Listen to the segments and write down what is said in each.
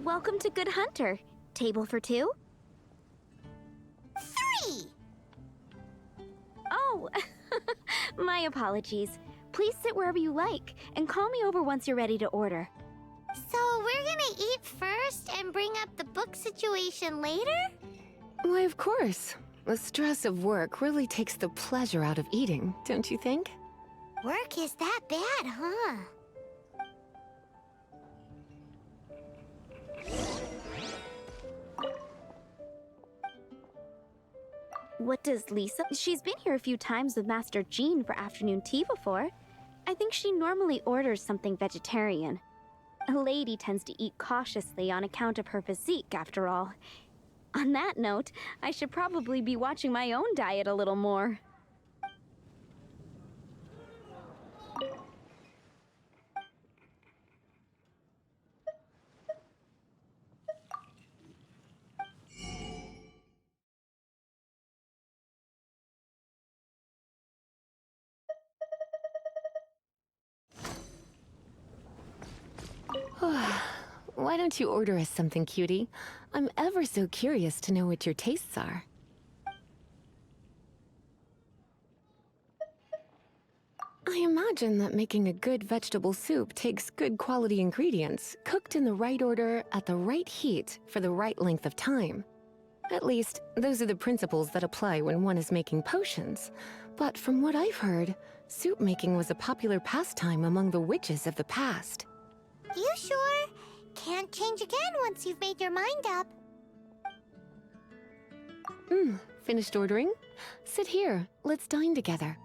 Welcome to Good Hunter. Table for two? 3! Oh, my apologies. Please sit wherever you like, and call me over once you're ready to order. So we're gonna eat first and bring up the book situation later? Why, of course. The stress of work really takes the pleasure out of eating, don't you think? Work is that bad, huh? What does Lisa? She's been here a few times with Master Jean for afternoon tea before. I think she normally orders something vegetarian. A lady tends to eat cautiously on account of her physique, after all. On that note, I should probably be watching my own diet a little more. Why don't you order us something, cutie? I'm ever so curious to know what your tastes are. I imagine that making a good vegetable soup takes good quality ingredients, cooked in the right order, at the right heat, for the right length of time. At least, those are the principles that apply when one is making potions. But from what I've heard, soup making was a popular pastime among the witches of the past. You sure? Can't change again once you've made your mind up. Finished ordering? Sit here, let's dine together.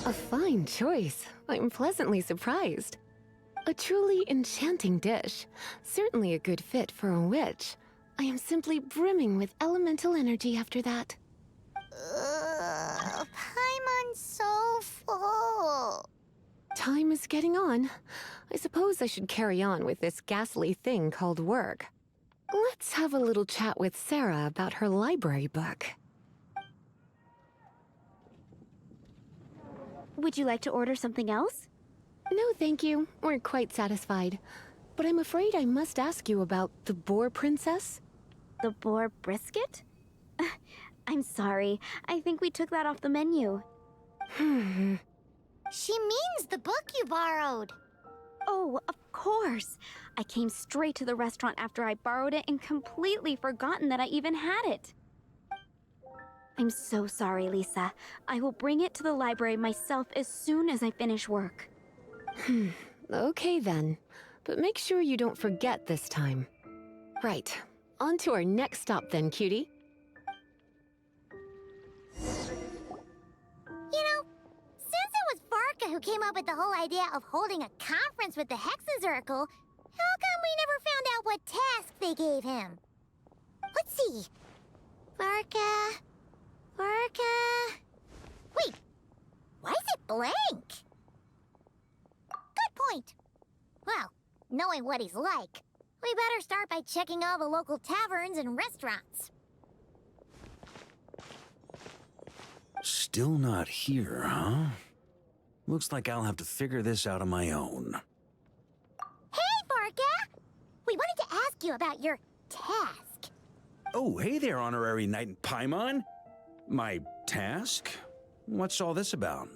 A fine choice. I'm pleasantly surprised. A truly enchanting dish. Certainly a good fit for a witch. I am simply brimming with elemental energy after that. Paimon's so full. Time is getting on. I suppose I should carry on with this ghastly thing called work. Let's have a little chat with Sarah about her library book. Would you like to order something else? No, thank you. We're quite satisfied. But I'm afraid I must ask you about the Boar Princess. The boar brisket? I'm sorry. I think we took that off the menu. She means the book you borrowed. Oh, of course. I came straight to the restaurant after I borrowed it and completely forgotten that I even had it. I'm so sorry, Lisa. I will bring it to the library myself as soon as I finish work. Okay then. But make sure you don't forget this time. Right. On to our next stop then, cutie. You know, since it was Varka who came up with the whole idea of holding a conference with the Hexenzirkel, how come we never found out what task they gave him? Let's see. Varka... Wait, why is it blank? Good point. Well, knowing what he's like, we better start by checking all the local taverns and restaurants. Still not here, huh? Looks like I'll have to figure this out on my own. Hey, Varka! We wanted to ask you about your task. Oh, hey there, honorary knight in Paimon. My task? What's all this about?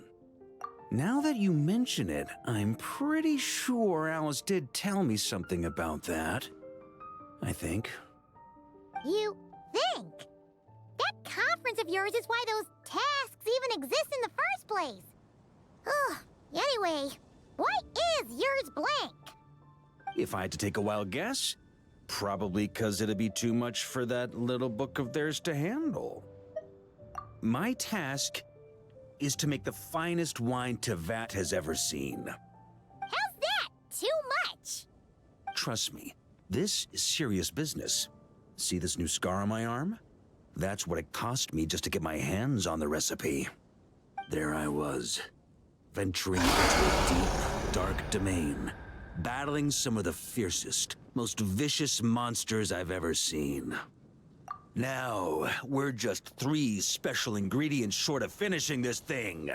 Now that you mention it, I'm pretty sure Alice did tell me something about that. I think. You think? That conference of yours is why those tasks even exist in the first place. Ugh. Anyway, why is yours blank? If I had to take a wild guess, probably because it'd be too much for that little book of theirs to handle. My task is to make the finest wine Tevat has ever seen. How's that? Too much? Trust me, this is serious business. See this new scar on my arm? That's what it cost me just to get my hands on the recipe. There I was, venturing into a deep, dark domain, battling some of the fiercest, most vicious monsters I've ever seen. Now, we're just 3 special ingredients short of finishing this thing.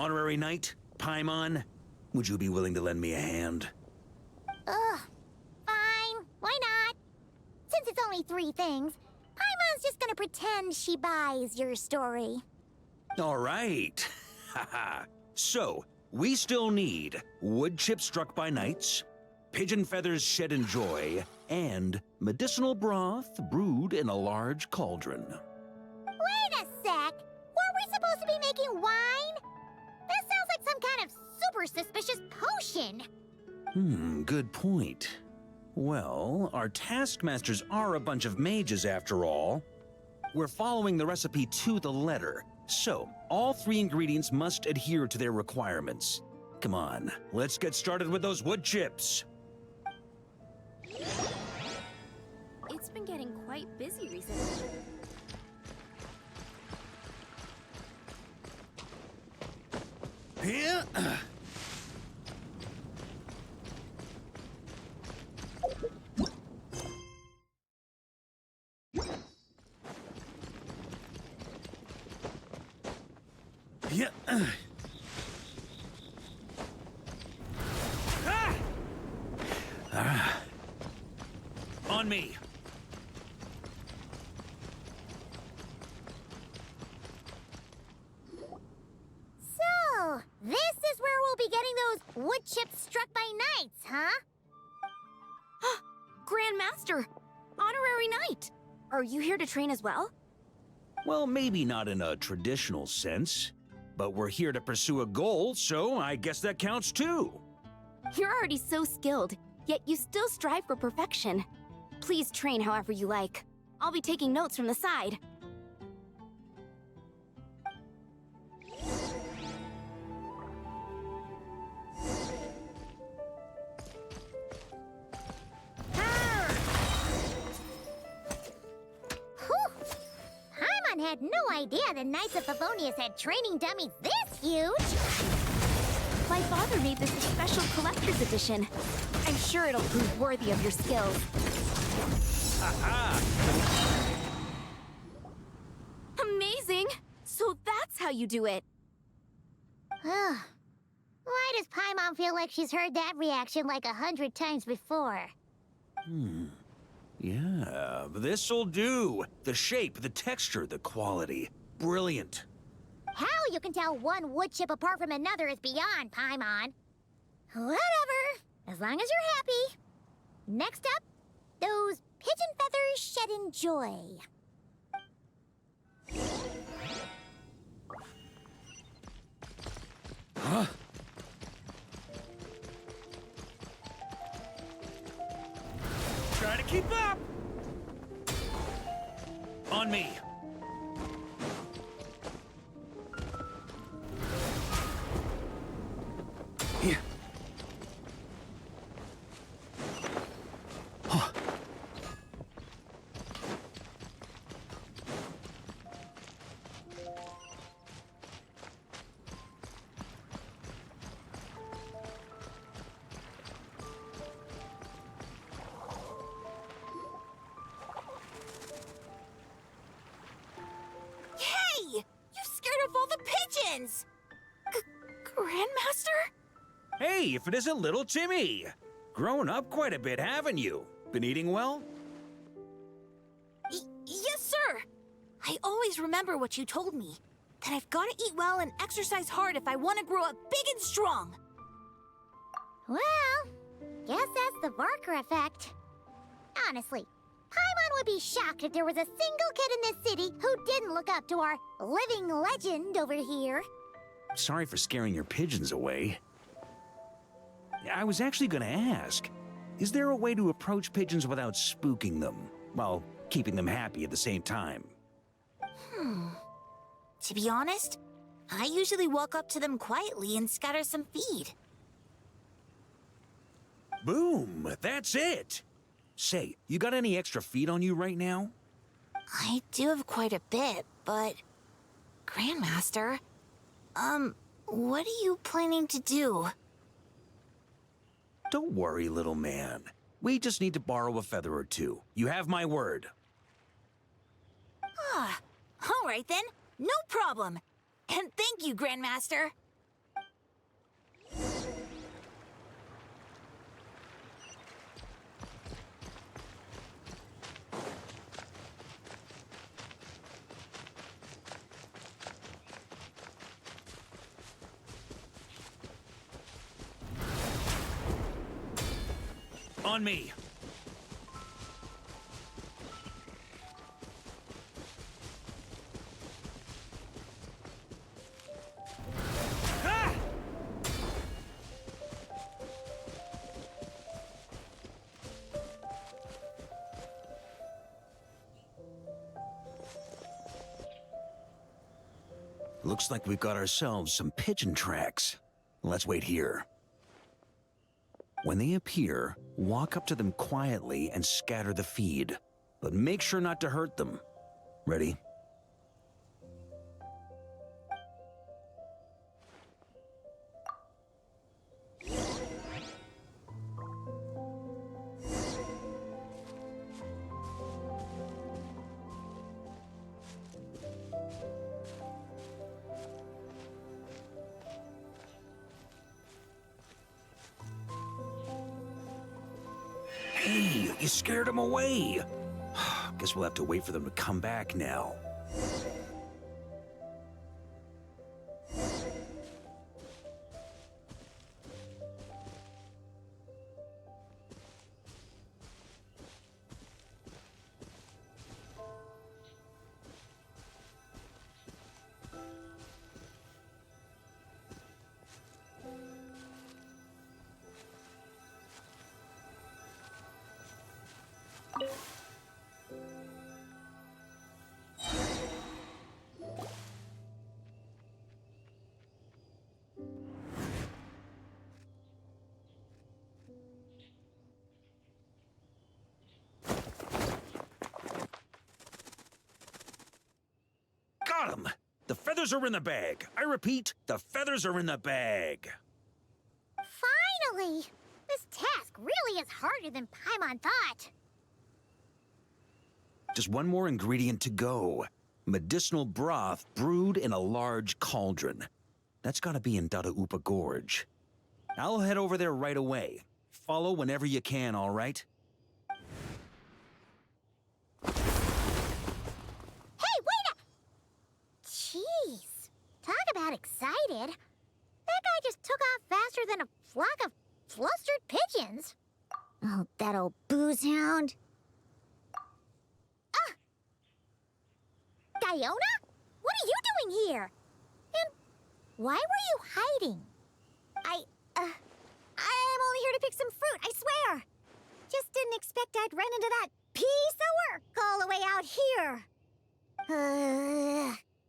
Honorary Knight, Paimon, would you be willing to lend me a hand? Ugh. Fine. Why not? Since it's only 3 things, Paimon's just gonna pretend she buys your story. All right. Haha. So, we still need wood chips struck by knights, pigeon feathers shed in joy, and medicinal broth brewed in a large cauldron. Wait a sec. Were we supposed to be making wine? That sounds like some kind of super suspicious potion. Good point. Well, our taskmasters are a bunch of mages after all. We're following the recipe to the letter, so all 3 ingredients must adhere to their requirements. Come on, let's get started with those wood chips. It's been getting quite busy recently. Here. Yeah. On me. So, this is where we'll be getting those wood chips struck by knights, huh? Grandmaster! Honorary Knight! Are you here to train as well? Well, maybe not in a traditional sense, but we're here to pursue a goal, so I guess that counts too. You're already so skilled, yet you still strive for perfection. Please train however you like. I'll be taking notes from the side. Whew. Paimon had no idea the Knights of Favonius had training dummies this huge. My father made this a special collector's edition. I'm sure it'll prove worthy of your skills. Amazing! So that's how you do it. Why does Paimon feel like she's heard that reaction like 100 times before? Yeah, this'll do. The shape, the texture, the quality. Brilliant. How you can tell one wood chip apart from another is beyond, Paimon. Whatever, as long as you're happy. Next up, those pigeon feathers shed in joy. Huh? Try to keep up! On me. Here. Huh. Hey! You scared off all the pigeons! Grandmaster? Hey, if it isn't little Timmy! Grown up quite a bit, haven't you? Been eating well? Yes, sir. I always remember what you told me, that I've got to eat well and exercise hard if I want to grow up big and strong. Well, guess that's the Varka effect. Honestly, Paimon would be shocked if there was a single kid in this city who didn't look up to our living legend over here. Sorry for scaring your pigeons away. I was actually gonna ask, is there a way to approach pigeons without spooking them, while keeping them happy at the same time? To be honest, I usually walk up to them quietly and scatter some feed. Boom! That's it! Say, you got any extra feed on you right now? I do have quite a bit, but... Grandmaster, what are you planning to do? Don't worry, little man. We just need to borrow a feather or two. You have my word. All right then, no problem. And thank you, Grandmaster. on me! Ah! Looks like we've got ourselves some pigeon tracks. Let's wait here. When they appear, walk up to them quietly and scatter the feed. But make sure not to hurt them. Ready? Hey, you scared them away. Guess we'll have to wait for them to come back now. Got him! The feathers are in the bag. I repeat, the feathers are in the bag. Finally! This task really is harder than Paimon thought. Just one more ingredient to go. Medicinal broth brewed in a large cauldron. That's gotta be in Dadaupa Gorge. I'll head over there right away. Follow whenever you can, all right? Hey, wait a... Jeez. Talk about excited. That guy just took off faster than a flock of flustered pigeons. Oh, that old booze hound. Ah! Diona? What are you doing here? And why were you hiding? I'm only here to pick some fruit, I swear. Just didn't expect I'd run into that piece of work all the way out here.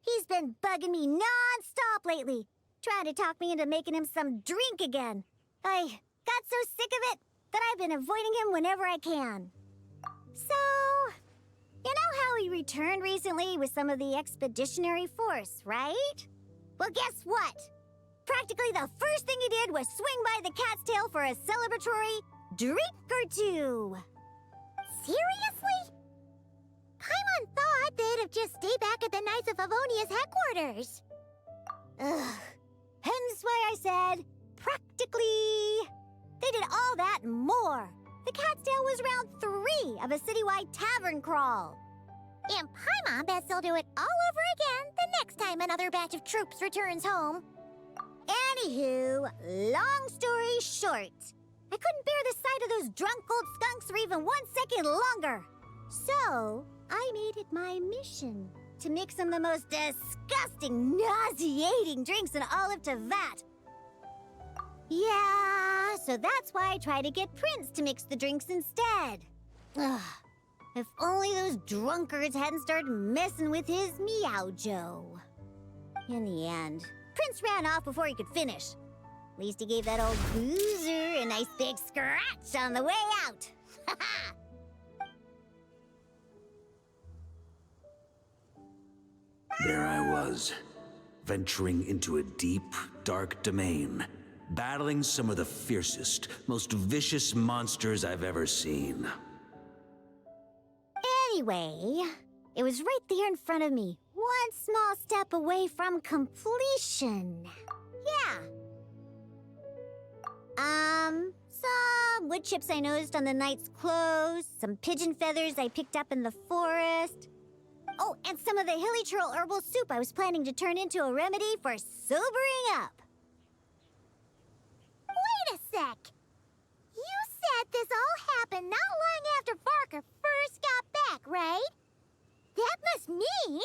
He's been bugging me non-stop lately, trying to talk me into making him some drink again. I got so sick of it that I've been avoiding him whenever I can. So, you know how he returned recently with some of the expeditionary force, right? Well, guess what? Practically the first thing he did was swing by the cat's tail for a celebratory drink or two. Seriously? Paimon thought they'd have just stayed back at the Knights of Favonia's headquarters. Ugh. Hence why I said, practically. They did all that and more. The cat's tail was round 3 of a citywide tavern crawl. And Paimon bets they'll do it all over again the next time another batch of troops returns home. Anywho, long story short, I couldn't bear the sight of those drunk old skunks for even 1 second longer. So, I made it my mission to mix some of the most disgusting, nauseating drinks in all of Tevat. Yeah, so that's why I tried to get Prince to mix the drinks instead. Ugh, if only those drunkards hadn't started messing with his Meowjo. In the end, Prince ran off before he could finish. At least he gave that old boozer a nice big scratch on the way out. Ha ha! There I was, venturing into a deep, dark domain, battling some of the fiercest, most vicious monsters I've ever seen. Anyway, it was right there in front of me, one small step away from completion. Yeah. Some wood chips I noticed on the knight's clothes, some pigeon feathers I picked up in the forest. Oh, and some of the hilly churl herbal soup I was planning to turn into a remedy for sobering up. Wait a sec. You that this all happened not long after Varka first got back, right? That must mean...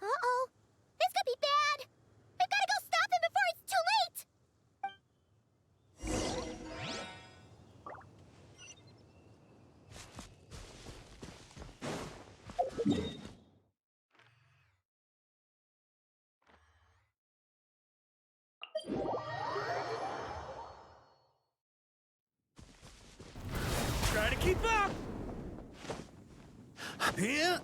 Uh-oh. This could be bad. We've got to go stop him before it's too late! Try to keep up! Yeah.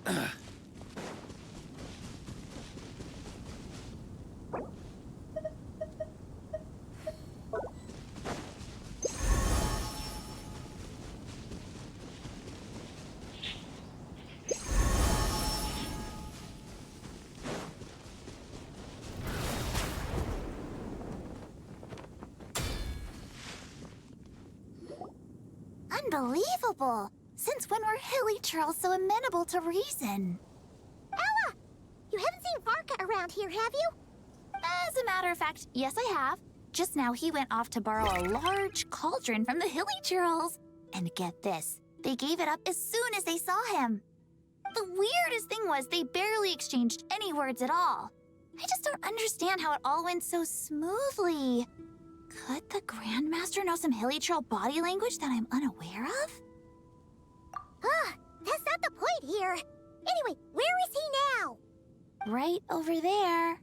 Unbelievable! Since when were hilly trolls so amenable to reason? Ella! You haven't seen Varka around here, have you? As a matter of fact, yes I have. Just now he went off to borrow a large cauldron from the hilly trolls. And get this, they gave it up as soon as they saw him. The weirdest thing was they barely exchanged any words at all. I just don't understand how it all went so smoothly. Could the Grandmaster know some hilly troll body language that I'm unaware of? That's not the point here. Anyway, where is he now? Right over there.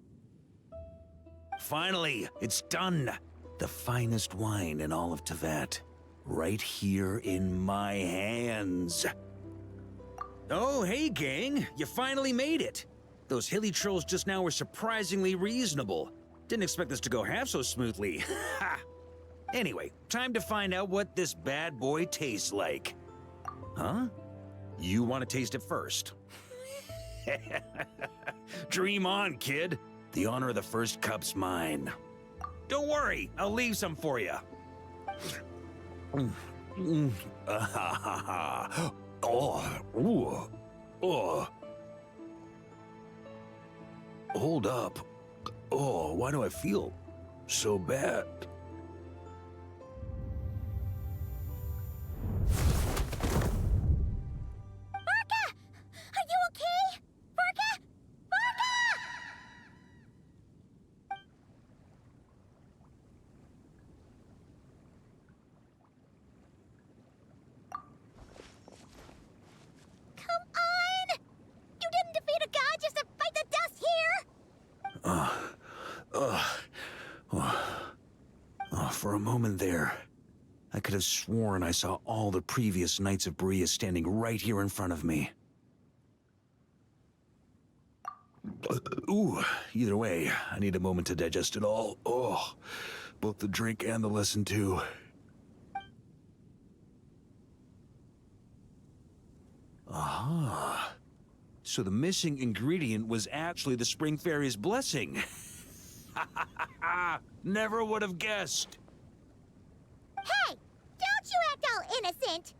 Finally, it's done. The finest wine in all of Teyvat. Right here in my hands. Oh, hey, gang. You finally made it. Those hilly trolls just now were surprisingly reasonable. Didn't expect this to go half so smoothly. Ha! Anyway, time to find out what this bad boy tastes like. Huh? You want to taste it first? Dream on, kid. The honor of the first cup's mine. Don't worry, I'll leave some for you. Oh. Hold up. Oh, why do I feel so bad? Varka! Are you okay? Varka! Varka! Come on! You didn't defeat a god just to fight the dust here! For a moment there, I could have sworn I saw all the previous Knights of Berea standing right here in front of me. Ooh, either way, I need a moment to digest it all. Oh, both the drink and the lesson too. Aha. So the missing ingredient was actually the Spring Fairy's blessing. Never would have guessed. Hey! Don't you act all innocent!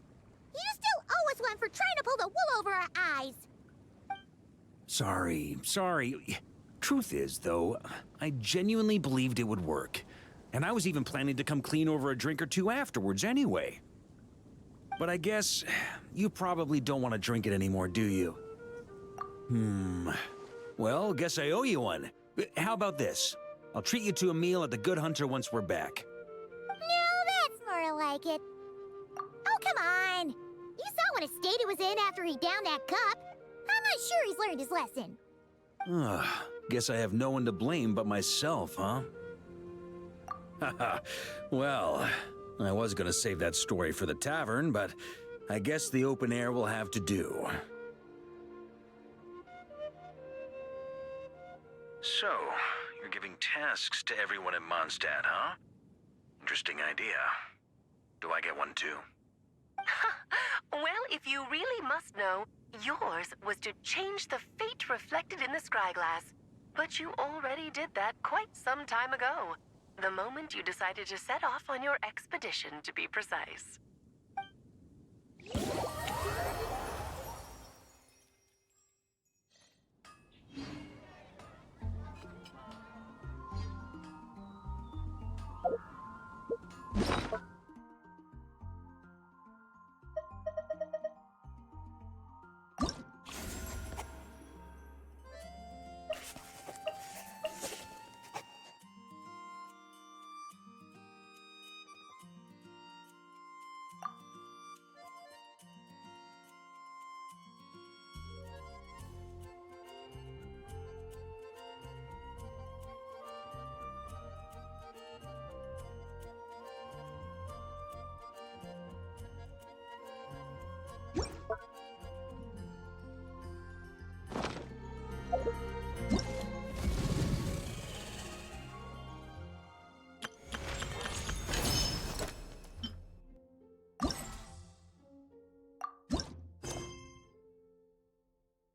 You still owe us one for trying to pull the wool over our eyes! Sorry. Truth is, though, I genuinely believed it would work. And I was even planning to come clean over a drink or two afterwards anyway. But I guess you probably don't want to drink it anymore, do you? Well, guess I owe you one. How about this? I'll treat you to a meal at the Good Hunter once we're back. No, that's more like it. Oh, come on! You saw what a state he was in after he downed that cup. I'm not sure he's learned his lesson. Guess I have no one to blame but myself, huh? Well, I was gonna save that story for the tavern, but I guess the open air will have to do. So, you're giving tasks to everyone in Mondstadt, huh? Interesting idea. Do I get one too? Well, if you really must know, yours was to change the fate reflected in the scryglass. But you already did that quite some time ago. The moment you decided to set off on your expedition, to be precise.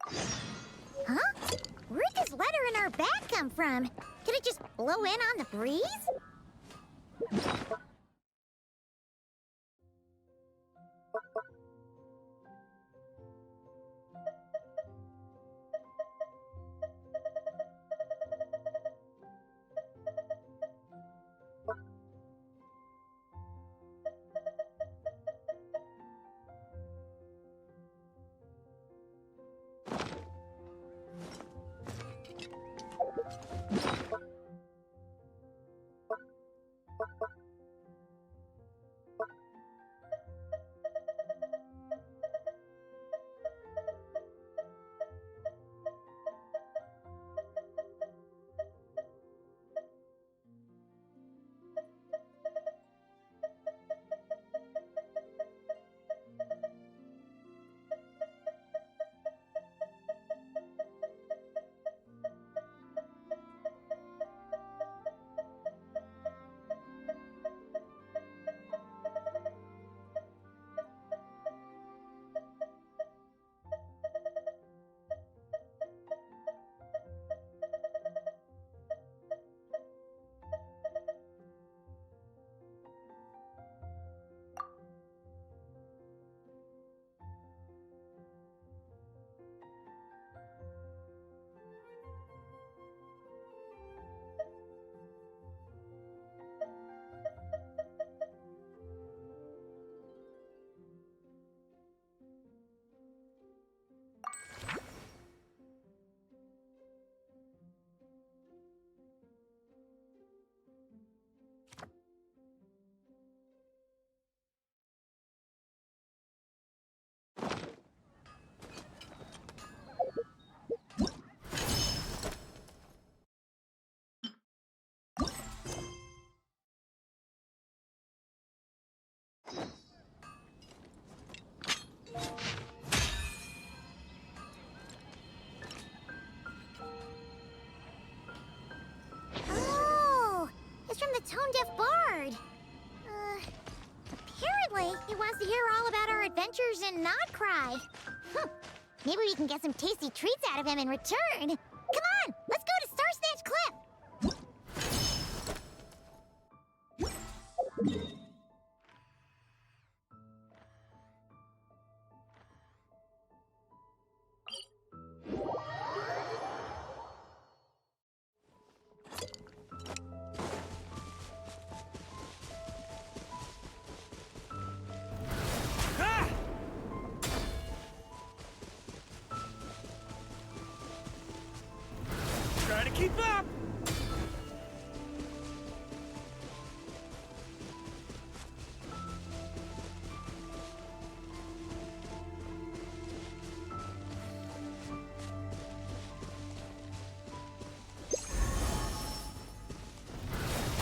Huh? Where'd this letter in our bag come from? Did it just blow in on the breeze? Oh, it's from the tone-deaf bard. Apparently, he wants to hear all about our adventures in Not Cry. Maybe we can get some tasty treats out of him in return. Come on, let's go to Star Snatch Cliff. Try to keep up!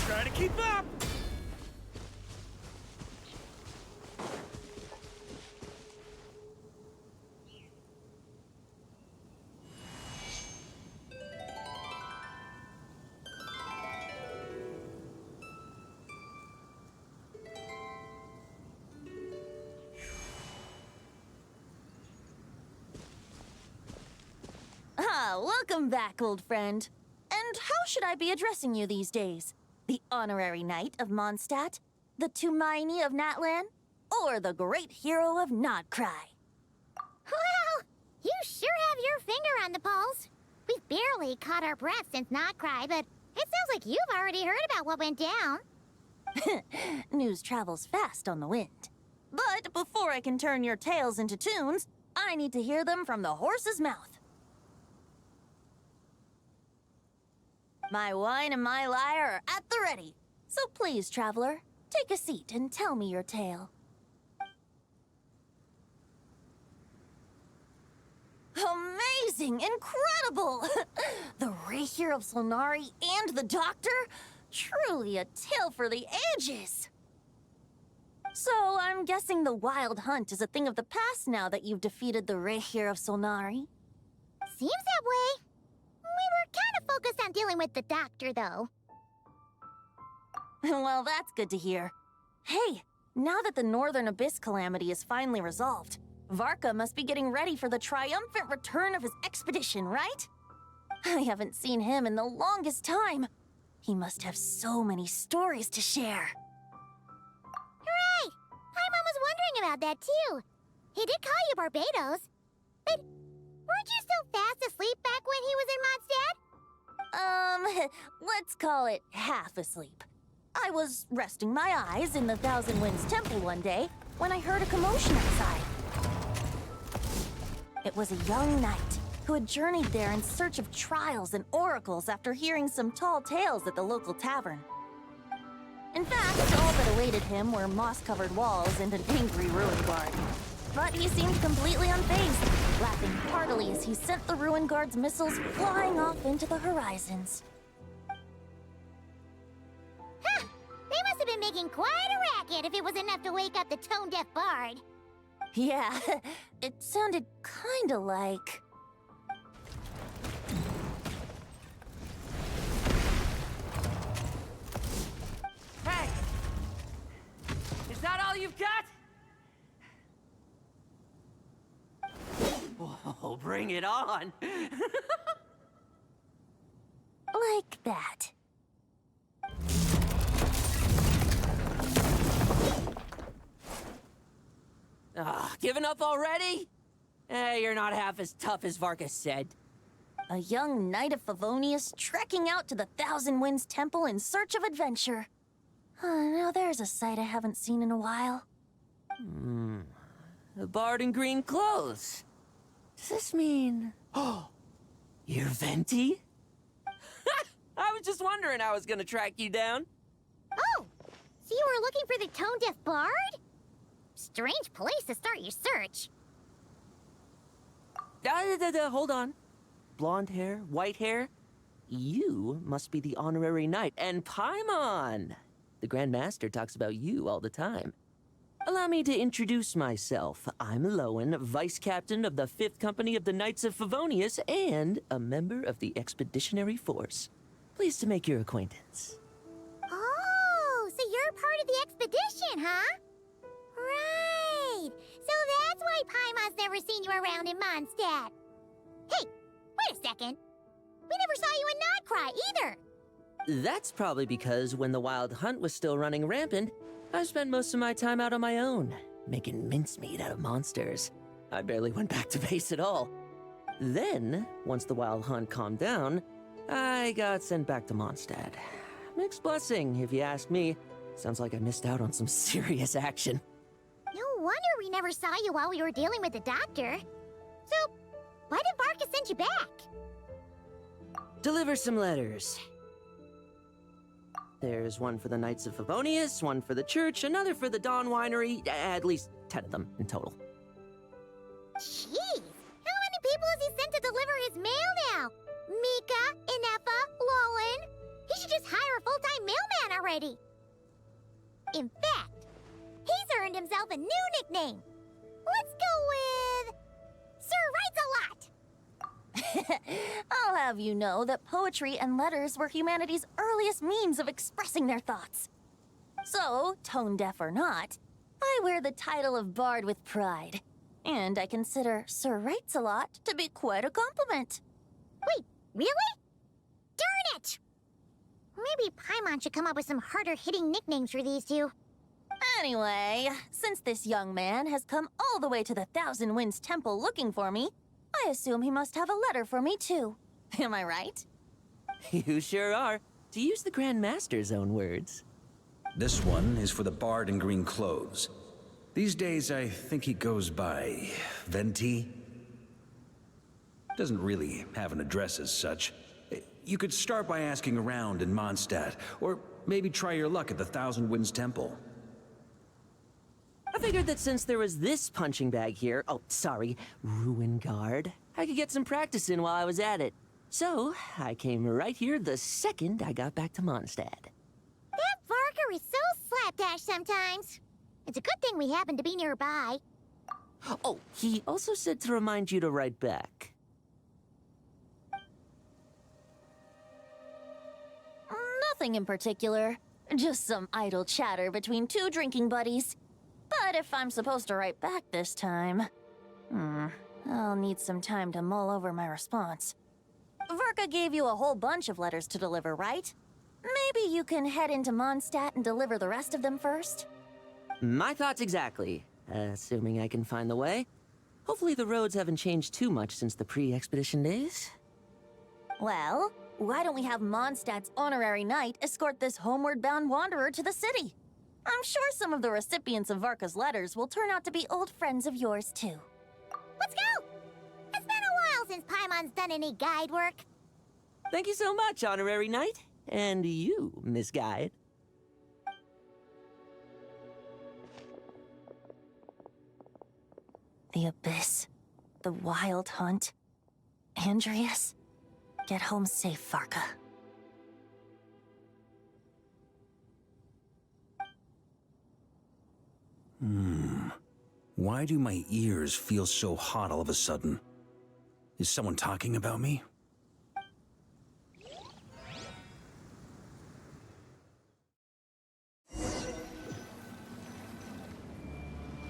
Try to keep up! Ah, welcome back, old friend. And how should I be addressing you these days? The honorary knight of Mondstadt? The Tumaini of Natlan? Or the great hero of Nodcry? Well, you sure have your finger on the pulse. We've barely caught our breath since Not Cry, but it sounds like you've already heard about what went down. News travels fast on the wind. But before I can turn your tales into tunes, I need to hear them from the horse's mouth. My wine and my lyre are at the ready. So please, traveler, take a seat and tell me your tale. Amazing! Incredible! The Rapier of Solnari and the Doctor? Truly a tale for the ages! So, I'm guessing the Wild Hunt is a thing of the past now that you've defeated the Rapier of Solnari? Seems that way. We were kind of focused on dealing with the Doctor, though. Well, that's good to hear. Hey, now that the Northern Abyss calamity is finally resolved, Varka must be getting ready for the triumphant return of his expedition, right? I haven't seen him in the longest time. He must have so many stories to share. Hooray! Paimon was wondering about that too. He did call you Barbados. But weren't you still fast asleep back when he was in Mondstadt? Let's call it half asleep. I was resting my eyes in the Thousand Winds Temple one day when I heard a commotion outside. It was a young knight who had journeyed there in search of trials and oracles after hearing some tall tales at the local tavern. In fact, all that awaited him were moss-covered walls and an angry ruin guard. But he seemed completely unfazed, laughing heartily as he sent the ruin guard's missiles flying off into the horizons. Huh! They must have been making quite a racket if it was enough to wake up the tone-deaf bard. Yeah, it sounded kinda like... Hey! Is that all you've got? Whoa, bring it on! like that. Giving up already? You're not half as tough as Varka said. A young knight of Favonius trekking out to the Thousand Winds Temple in search of adventure. Now there's a sight I haven't seen in a while. A bard in green clothes. Does this mean... Oh, you're Venti? I was just wondering how I was gonna track you down. Oh! So you were looking for the tone-deaf bard? Strange place to start your search. Hold on. Blonde hair, white hair. You must be the honorary knight, and Paimon! The Grand Master talks about you all the time. Allow me to introduce myself. I'm Lowen, Vice Captain of the 5th Company of the Knights of Favonius, and a member of the Expeditionary Force. Pleased to make your acquaintance. Oh, so you're part of the expedition, huh? Right. So that's why Paimon's never seen you around in Mondstadt. Hey, wait a second. We never saw you in Nodcry either. That's probably because when the Wild Hunt was still running rampant, I spent most of my time out on my own, making mincemeat out of monsters. I barely went back to base at all. Then, once the Wild Hunt calmed down, I got sent back to Mondstadt. Mixed blessing, if you ask me. Sounds like I missed out on some serious action. No wonder we never saw you while we were dealing with the doctor. So, why did Varka send you back? Deliver some letters. There's one for the Knights of Favonius, one for the church, another for the Dawn Winery, at least 10 of them in total. Jeez, how many people has he sent to deliver his mail now? Mika, Inefa, Lowen. He should just hire a full-time mailman already. In fact, he's earned himself a new nickname. Let's go with... Sir Writes-A-Lot. I'll have you know that poetry and letters were humanity's earliest means of expressing their thoughts. So, tone-deaf or not, I wear the title of Bard with pride. And I consider Sir Writes-A-Lot to be quite a compliment. Wait, really? Darn it! Maybe Paimon should come up with some harder-hitting nicknames for these two. Anyway, since this young man has come all the way to the Thousand Winds Temple looking for me, I assume he must have a letter for me too. Am I right? You sure are, to use the Grand Master's own words. This one is for the bard in green clothes. These days, I think he goes by Venti. Doesn't really have an address as such. You could start by asking around in Mondstadt, or maybe try your luck at the Thousand Winds Temple. I figured that since there was this punching bag here, ruin guard, I could get some practice in while I was at it. So, I came right here the second I got back to Mondstadt. That Varka is so slapdash sometimes. It's a good thing we happen to be nearby. Oh, he also said to remind you to write back. Nothing in particular. Just some idle chatter between two drinking buddies. But if I'm supposed to write back this time, I'll need some time to mull over my response. Varka gave you a whole bunch of letters to deliver, right? Maybe you can head into Mondstadt and deliver the rest of them first? My thoughts exactly, assuming I can find the way. Hopefully the roads haven't changed too much since the pre-expedition days. Well, why don't we have Mondstadt's honorary knight escort this homeward-bound wanderer to the city? I'm sure some of the recipients of Varka's letters will turn out to be old friends of yours, too. Let's go! It's been a while since Paimon's done any guide work. Thank you so much, honorary knight. And you, Miss Guide. The Abyss. The Wild Hunt. Andreas. Get home safe, Varka. Why do my ears feel so hot all of a sudden? Is someone talking about me?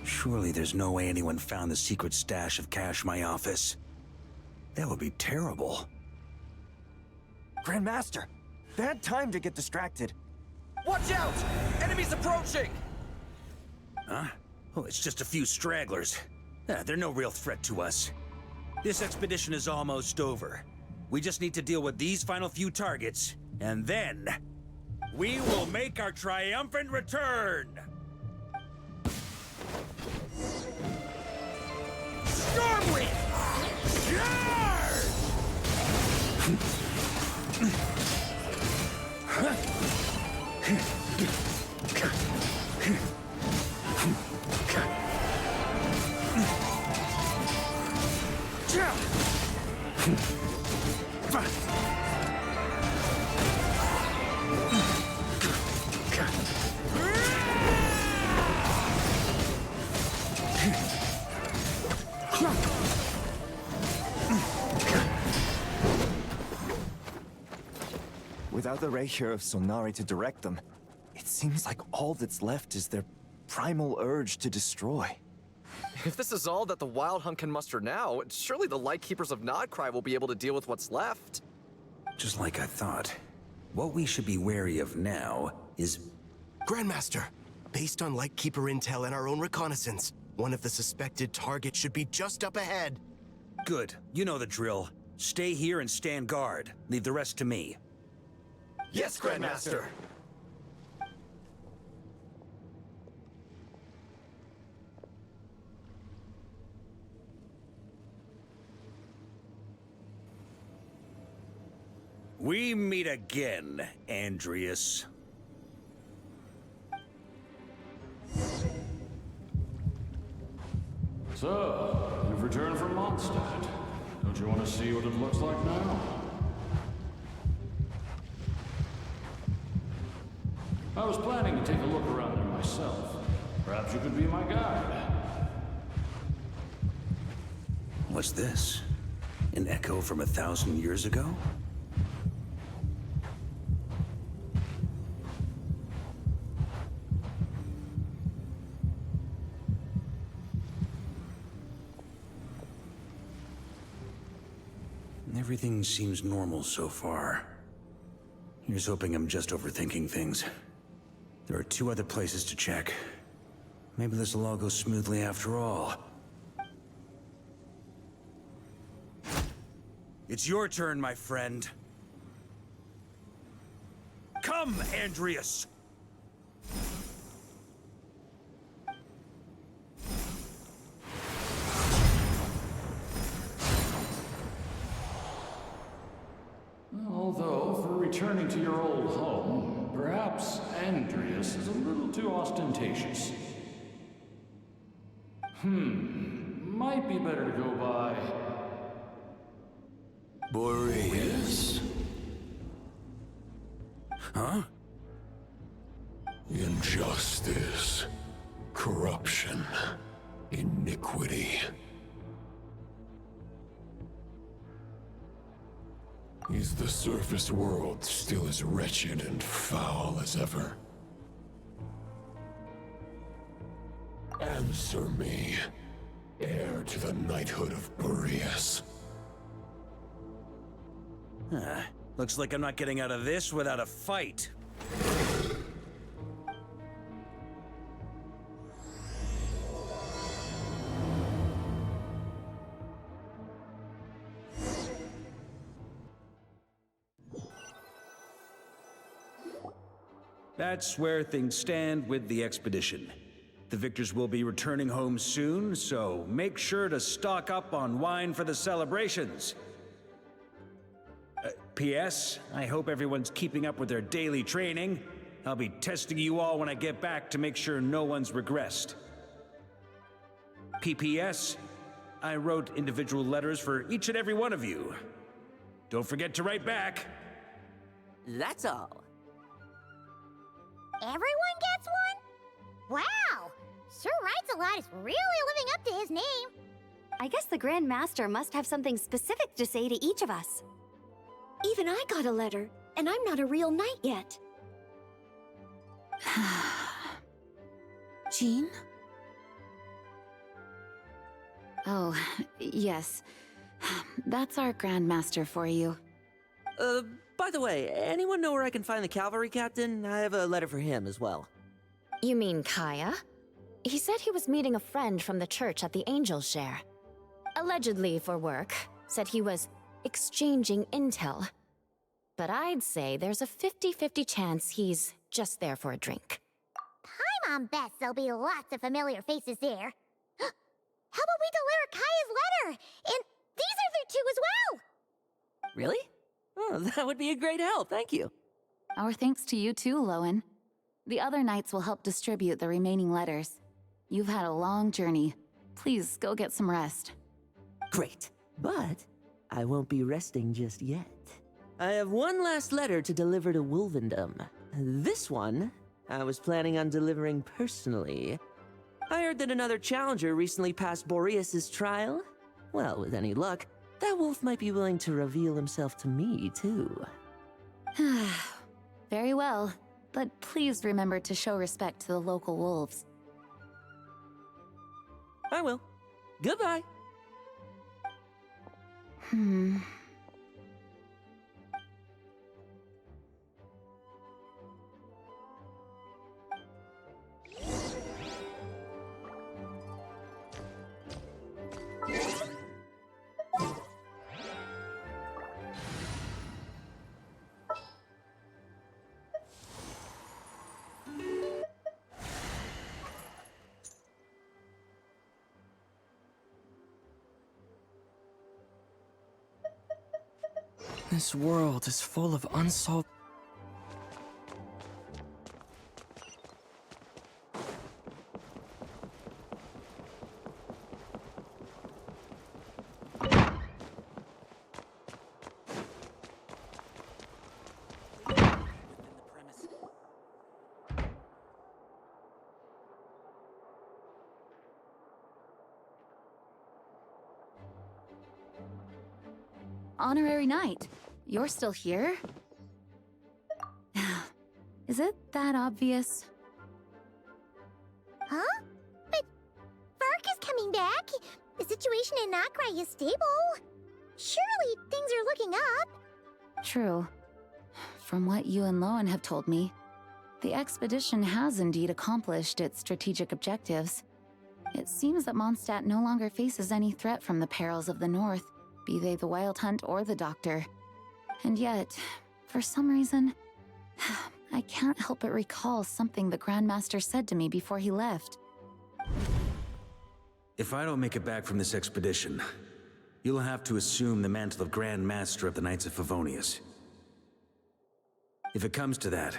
Surely there's no way anyone found the secret stash of cash in my office. That would be terrible. Grandmaster, bad time to get distracted. Watch out! Enemies approaching! Huh? Oh, it's just a few stragglers. They're no real threat to us. This expedition is almost over. We just need to deal with these final few targets, and then we will make our triumphant return! Stormwind! Charge! Without the Rahier of Solnari to direct them, it seems like all that's left is their primal urge to destroy. If this is all that the Wild Hunt can muster now, surely the Lightkeepers of Nodcry will be able to deal with what's left. Just like I thought. What we should be wary of now is... Grandmaster, based on Lightkeeper intel and our own reconnaissance, one of the suspected targets should be just up ahead. Good. You know the drill. Stay here and stand guard. Leave the rest to me. Yes, Grandmaster! We meet again, Andreas. So, you've returned from Mondstadt. Don't you want to see what it looks like now? I was planning to take a look around there myself. Perhaps you could be my guide. What's this? An echo from 1,000 years ago? Everything seems normal so far. Here's hoping I'm just overthinking things. There are 2 other places to check. Maybe this will all go smoothly after all. It's your turn, my friend. Come, Andreas! Although, for returning to your old home, perhaps Andreas is a little too ostentatious. Might be better to go by... Boreas. Huh? Injustice. Corruption. Iniquity. Is the surface world still as wretched and foul as ever? Answer me. heir to the knighthood of Boreas. Looks like I'm not getting out of this without a fight. That's where things stand with the expedition. The victors will be returning home soon, so make sure to stock up on wine for the celebrations. P.S. I hope everyone's keeping up with their daily training. I'll be testing you all when I get back to make sure no one's regressed. P.P.S. I wrote individual letters for each and every one of you. Don't forget to write back. That's all. Everyone gets one? Wow! Sir Writes-A-Lot is really living up to his name. I guess the Grand Master must have something specific to say to each of us. Even I got a letter, and I'm not a real knight yet. Jean? Oh, yes. That's our Grandmaster for you. By the way, anyone know where I can find the cavalry captain? I have a letter for him as well. You mean Kaya? He said he was meeting a friend from the church at the Angel Share. Allegedly for work. Said he was exchanging intel. But I'd say there's a 50-50 chance he's just there for a drink. Paimon bets there'll be lots of familiar faces there. How about we deliver Kaya's letter? And these are there too as well! Really? Oh, that would be a great help, thank you. Our thanks to you too, Lowen. The other knights will help distribute the remaining letters. You've had a long journey. Please go get some rest. Great, but I won't be resting just yet. I have one last letter to deliver to Wolvendom. This one, I was planning on delivering personally. I heard that another challenger recently passed Boreas' trial. Well, with any luck, that wolf might be willing to reveal himself to me, too. Very well, but please remember to show respect to the local wolves. I will. Goodbye. This world is full of unsolved... Honorary Knight, you're still here? Is it that obvious? Huh? But Varka's coming back. The situation in Nokrai is stable. Surely things are looking up. True. From what you and Lowen have told me, the expedition has indeed accomplished its strategic objectives. It seems that Mondstadt no longer faces any threat from the perils of the North, be they the Wild Hunt or the Doctor. And yet, for some reason, I can't help but recall something the Grandmaster said to me before he left. If I don't make it back from this expedition, you'll have to assume the mantle of Grand Master of the Knights of Favonius. If it comes to that,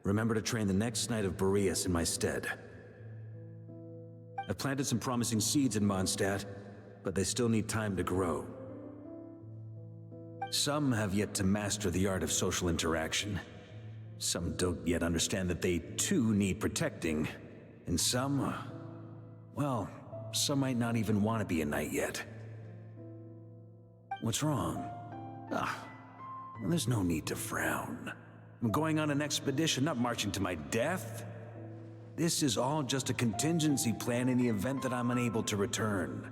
remember to train the next Knight of Boreas in my stead. I've planted some promising seeds in Mondstadt, but they still need time to grow. Some have yet to master the art of social interaction. Some don't yet understand that they too need protecting. And some, well, some might not even want to be a knight yet. What's wrong? Well, there's no need to frown. I'm going on an expedition, not marching to my death. This is all just a contingency plan in the event that I'm unable to return.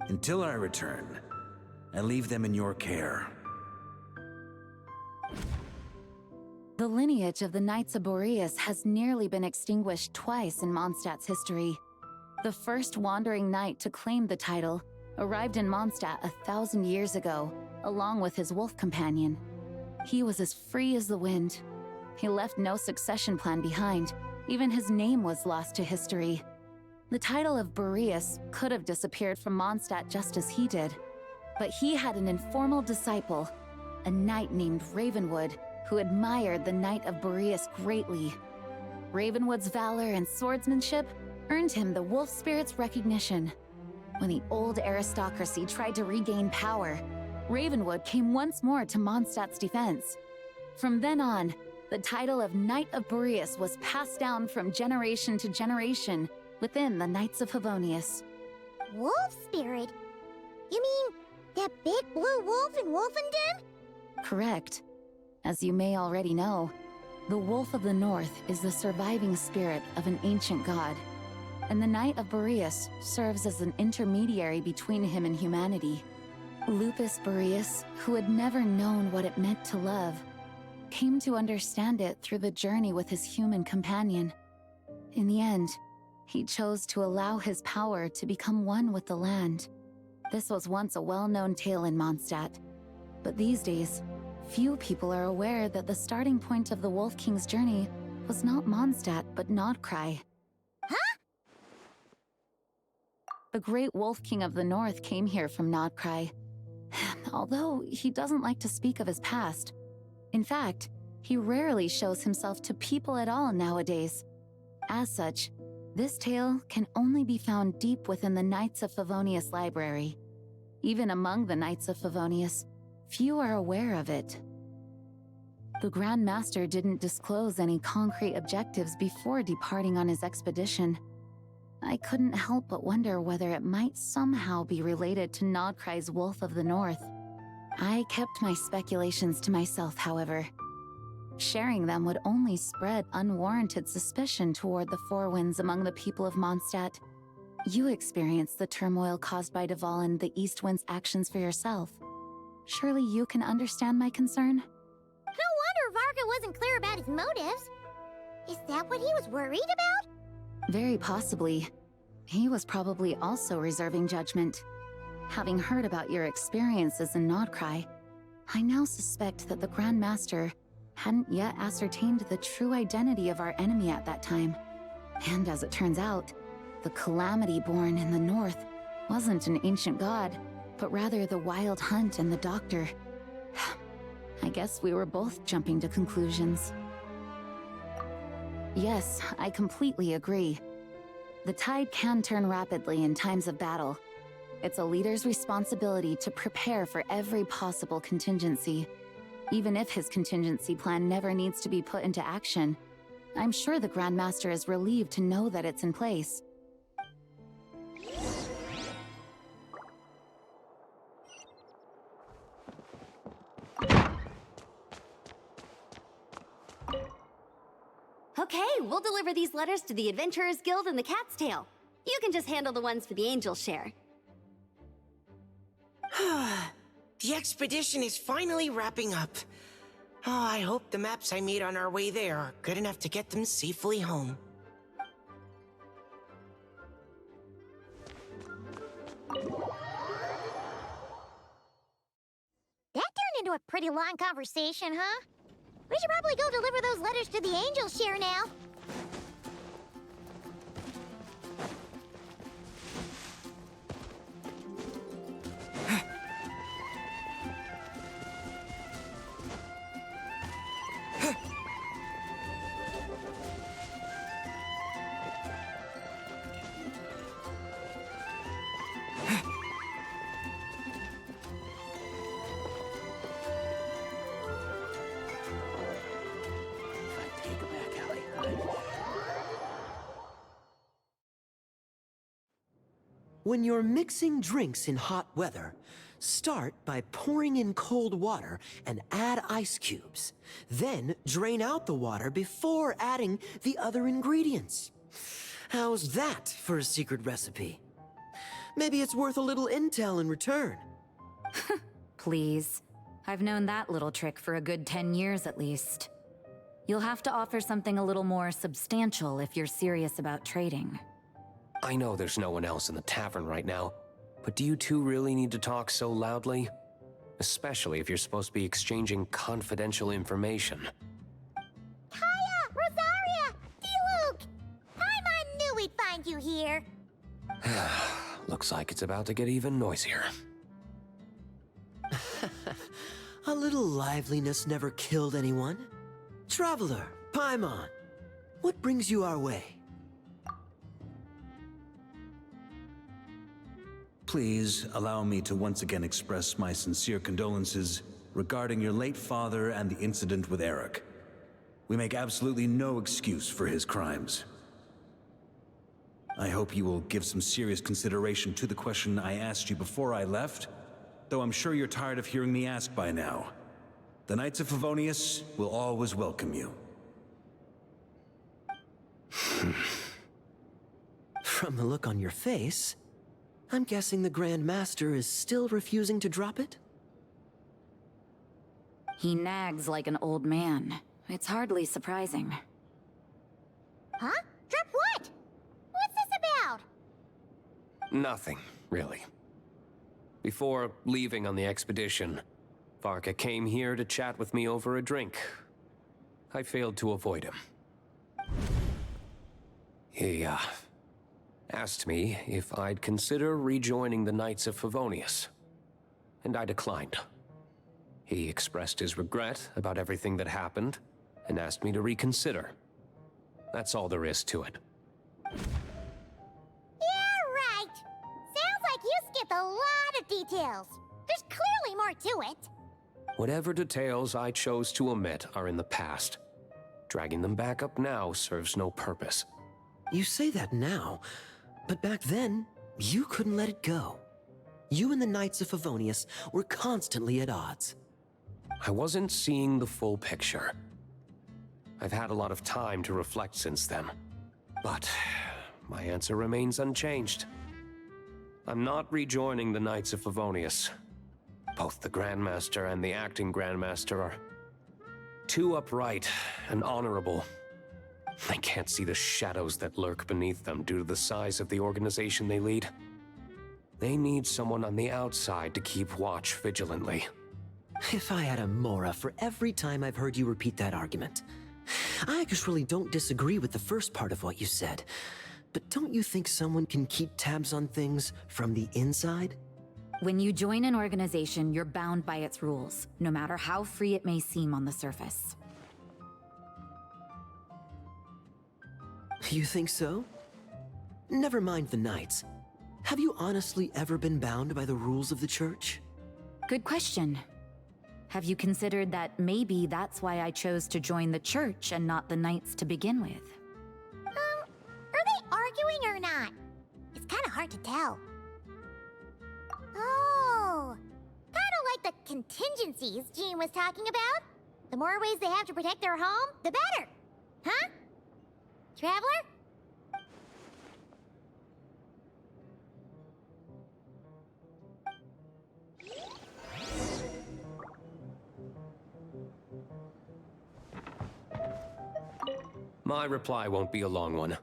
Until I return, I leave them in your care. The lineage of the Knights of Boreas has nearly been extinguished twice in Mondstadt's history. The first wandering knight to claim the title arrived in Mondstadt 1,000 years ago, along with his wolf companion. He was as free as the wind. He left no succession plan behind. Even his name was lost to history. The title of Boreas could have disappeared from Mondstadt just as he did. But he had an informal disciple, a knight named Ravenwood, who admired the Knight of Boreas greatly. Ravenwood's valor and swordsmanship earned him the wolf spirit's recognition. When the old aristocracy tried to regain power, Ravenwood came once more to Mondstadt's defense. From then on, the title of Knight of Boreas was passed down from generation to generation within the Knights of Favonius. Wolf spirit? You mean that big blue wolf in Wolfenden? Correct. As you may already know, the Wolf of the North is the surviving spirit of an ancient god, and the Knight of Boreas serves as an intermediary between him and humanity. Lupus Boreas, who had never known what it meant to love, came to understand it through the journey with his human companion. In the end, he chose to allow his power to become one with the land. This was once a well-known tale in Mondstadt, but these days, few people are aware that the starting point of the Wolf King's journey was not Mondstadt, but Nodcry. Huh? The great Wolf King of the North came here from Nodcry. Although he doesn't like to speak of his past. In fact, he rarely shows himself to people at all nowadays. As such, this tale can only be found deep within the Knights of Favonius library. Even among the Knights of Favonius, few are aware of it. The Grand Master didn't disclose any concrete objectives before departing on his expedition. I couldn't help but wonder whether it might somehow be related to Nodcry's Wolf of the North. I kept my speculations to myself, however. Sharing them would only spread unwarranted suspicion toward the Four Winds among the people of Mondstadt. You experienced the turmoil caused by Duval and the East Wind's actions for yourself. Surely you can understand my concern? No wonder Varka wasn't clear about his motives. Is that what he was worried about? Very possibly. He was probably also reserving judgment. Having heard about your experiences in Nodcry, I now suspect that the Grand Master hadn't yet ascertained the true identity of our enemy at that time. And as it turns out, the Calamity born in the north wasn't an ancient god, but rather the Wild Hunt and the Doctor. I guess we were both jumping to conclusions. Yes, I completely agree. The tide can turn rapidly in times of battle. It's a leader's responsibility to prepare for every possible contingency. Even if his contingency plan never needs to be put into action, I'm sure the Grand Master is relieved to know that it's in place. Okay, we'll deliver these letters to the Adventurers Guild and the Cat's Tail. You can just handle the ones for the Angel Share. The expedition is finally wrapping up. Oh, I hope the maps I made on our way there are good enough to get them safely home. That turned into a pretty long conversation, huh? We should probably go deliver those letters to the Angel Share now. When you're mixing drinks in hot weather, Start by pouring in cold water and add ice cubes. Then drain out the water before adding the other ingredients. How's that for a secret recipe? Maybe it's worth a little intel in return. Please. I've known that little trick for a good 10 years at least. You'll have to offer something a little more substantial if you're serious about trading. I know there's no one else in the tavern right now, but do you two really need to talk so loudly? Especially if you're supposed to be exchanging confidential information. Kaya! Rosaria! D-Luke! Paimon knew we'd find you here. Looks like it's about to get even noisier. A little liveliness never killed anyone. Traveler, Paimon, what brings you our way? Please allow me to once again express my sincere condolences regarding your late father and the incident with Eric. We make absolutely no excuse for his crimes. I hope you will give some serious consideration to the question I asked you before I left, though I'm sure you're tired of hearing me ask by now. The Knights of Favonius will always welcome you. From the look on your face, I'm guessing the Grand Master is still refusing to drop it? He nags like an old man. It's hardly surprising. Huh? Drop what? What's this about? Nothing, really. Before leaving on the expedition, Varka came here to chat with me over a drink. I failed to avoid him. He, asked me if I'd consider rejoining the Knights of Favonius, and I declined. He expressed his regret about everything that happened, and asked me to reconsider. That's all there is to it. Yeah, right. Sounds like you skipped a lot of details. There's clearly more to it. Whatever details I chose to omit are in the past. Dragging them back up now serves no purpose. You say that now, but back then, you couldn't let it go. You and the Knights of Favonius were constantly at odds. I wasn't seeing the full picture. I've had a lot of time to reflect since then, but my answer remains unchanged. I'm not rejoining the Knights of Favonius. Both the Grandmaster and the acting Grandmaster are too upright and honorable. I can't see the shadows that lurk beneath them due to the size of the organization they lead. They need someone on the outside to keep watch vigilantly. If I had a Mora for every time I've heard you repeat that argument. I actually don't disagree with the first part of what you said, but don't you think someone can keep tabs on things from the inside? When you join an organization, you're bound by its rules, no matter how free it may seem on the surface. You think so? Never mind the Knights. Have you honestly ever been bound by the rules of the Church? Good question. Have you considered that maybe that's why I chose to join the Church and not the Knights to begin with? Are they arguing or not? It's kind of hard to tell. Oh, kind of like the contingencies Jean was talking about. The more ways they have to protect their home, the better. Huh? Traveler? My reply won't be a long one,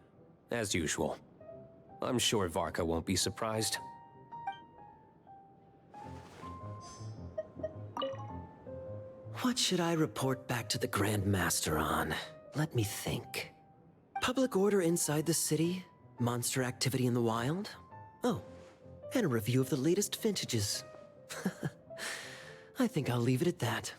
as usual. I'm sure Varka won't be surprised. What should I report back to the Grand Master on? Let me think. Public order inside the city? Monster activity in the wild? Oh, and a review of the latest vintages. I think I'll leave it at that.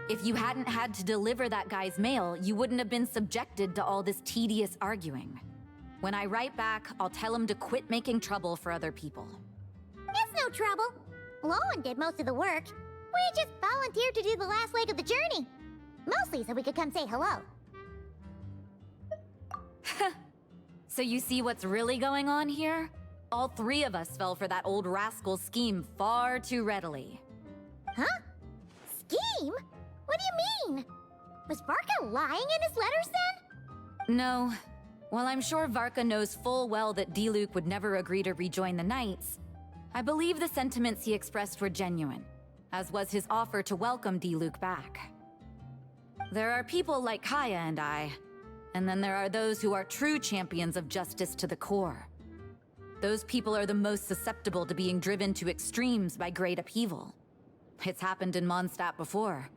If you hadn't had to deliver that guy's mail, you wouldn't have been subjected to all this tedious arguing. When I write back, I'll tell him to quit making trouble for other people. It's no trouble. Lowen did most of the work. We just volunteered to do the last leg of the journey. Mostly so we could come say hello. So you see what's really going on here? All three of us fell for that old rascal's scheme far too readily. Huh? Scheme? What do you mean? Was Varka lying in his letters then? No. While I'm sure Varka knows full well that Diluc would never agree to rejoin the Knights, I believe the sentiments he expressed were genuine, as was his offer to welcome Diluc back. There are people like Kaya and I, and then there are those who are true champions of justice to the core. Those people are the most susceptible to being driven to extremes by great upheaval. It's happened in Mondstadt before.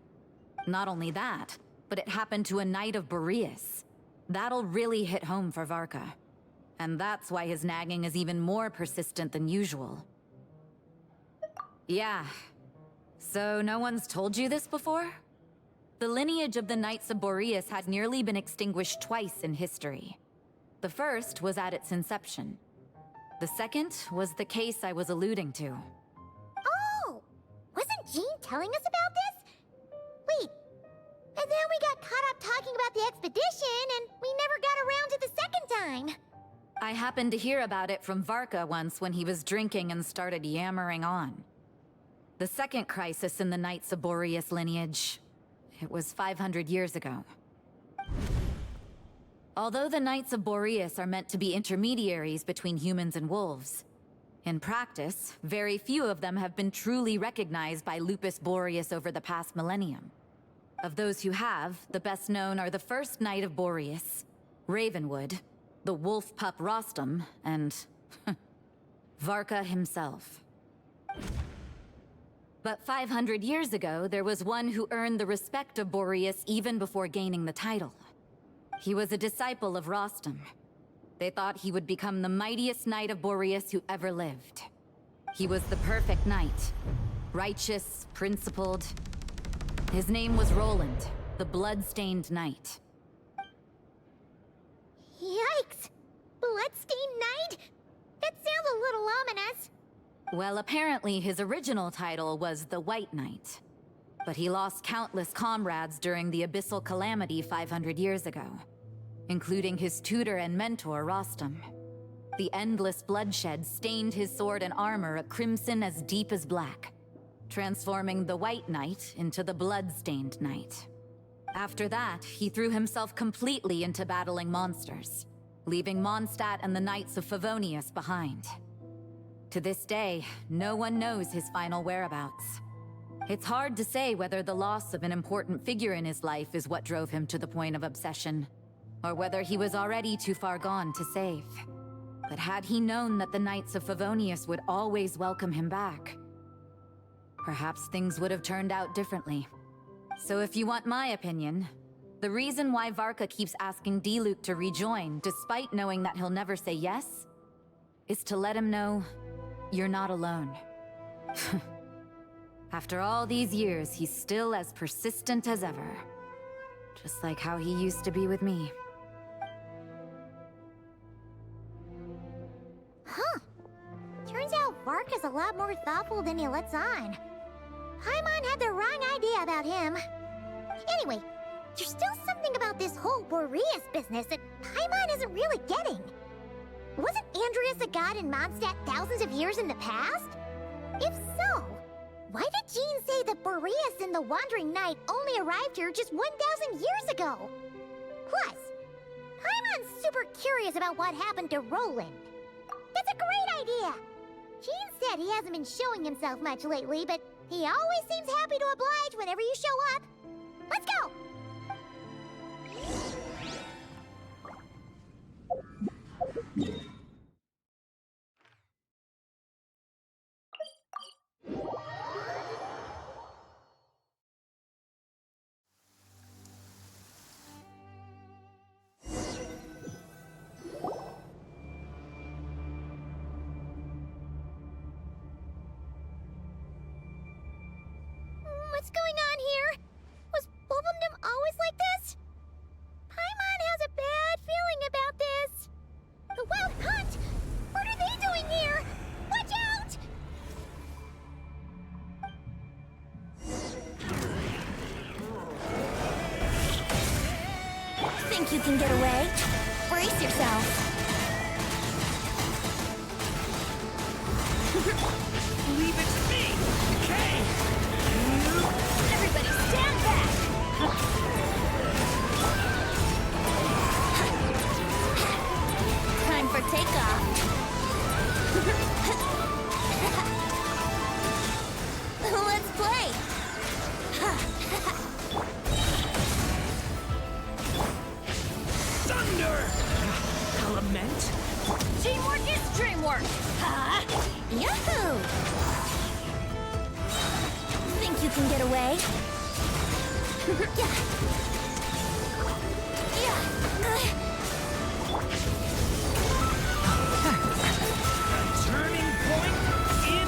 Not only that, but it happened to a Knight of Boreas. That'll really hit home for Varka. And that's why his nagging is even more persistent than usual. Yeah. So no one's told you this before? The lineage of the Knights of Boreas had nearly been extinguished twice in history. The first was at its inception. The second was the case I was alluding to. Oh! Wasn't Jean telling us about this? Wait. And then we got caught up talking about the expedition, and we never got around to the second time. I happened to hear about it from Varka once when he was drinking and started yammering on. The second crisis in the Knights of Boreas lineage. It was 500 years ago. Although the Knights of Boreas are meant to be intermediaries between humans and wolves, in practice, very few of them have been truly recognized by Lupus Boreas over the past millennium. Of those who have, the best known are the first Knight of Boreas, Ravenwood, the wolf pup Rostam, and Varka himself. But 500 years ago, there was one who earned the respect of Boreas even before gaining the title. He was a disciple of Rostam. They thought he would become the mightiest Knight of Boreas who ever lived. He was the perfect knight. Righteous, principled. His name was Roland, the blood-stained knight. Yikes! Bloodstained Knight? That sounds a little ominous. Well, apparently his original title was the White Knight. But he lost countless comrades during the Abyssal Calamity 500 years ago, including his tutor and mentor, Rostam. The endless bloodshed stained his sword and armor a crimson as deep as black, transforming the White Knight into the Blood-Stained Knight. After that, he threw himself completely into battling monsters, leaving Mondstadt and the Knights of Favonius behind. To this day, no one knows his final whereabouts. It's hard to say whether the loss of an important figure in his life is what drove him to the point of obsession, or whether he was already too far gone to save. But had he known that the Knights of Favonius would always welcome him back, perhaps things would have turned out differently. So if you want my opinion, the reason why Varka keeps asking Diluc to rejoin, despite knowing that he'll never say yes, is to let him know you're not alone. After all these years, he's still as persistent as ever. Just like how he used to be with me. Huh. Turns out Varka's a lot more thoughtful than he lets on. Paimon had the wrong idea about him. Anyway, there's still something about this whole Boreas business that Paimon isn't really getting. Wasn't Andreas a god in Mondstadt thousands of years in the past? If so, why did Jean say that Boreas and the Wandering Knight only arrived here just 1,000 years ago? Plus, Paimon's super curious about what happened to Roland. That's a great idea! Jean said he hasn't been showing himself much lately, but he always seems happy to oblige whenever you show up. Let's go! What's going on here? Was Wolfendom always like this? Paimon has a bad feeling about this. The wild Think you can get away? Brace yourself. Leave it to me! Okay! Everybody stand back! Time for takeoff. Let's play! Thunder! Element? Teamwork is dreamwork! Yahoo! Think you can get away? Turning point in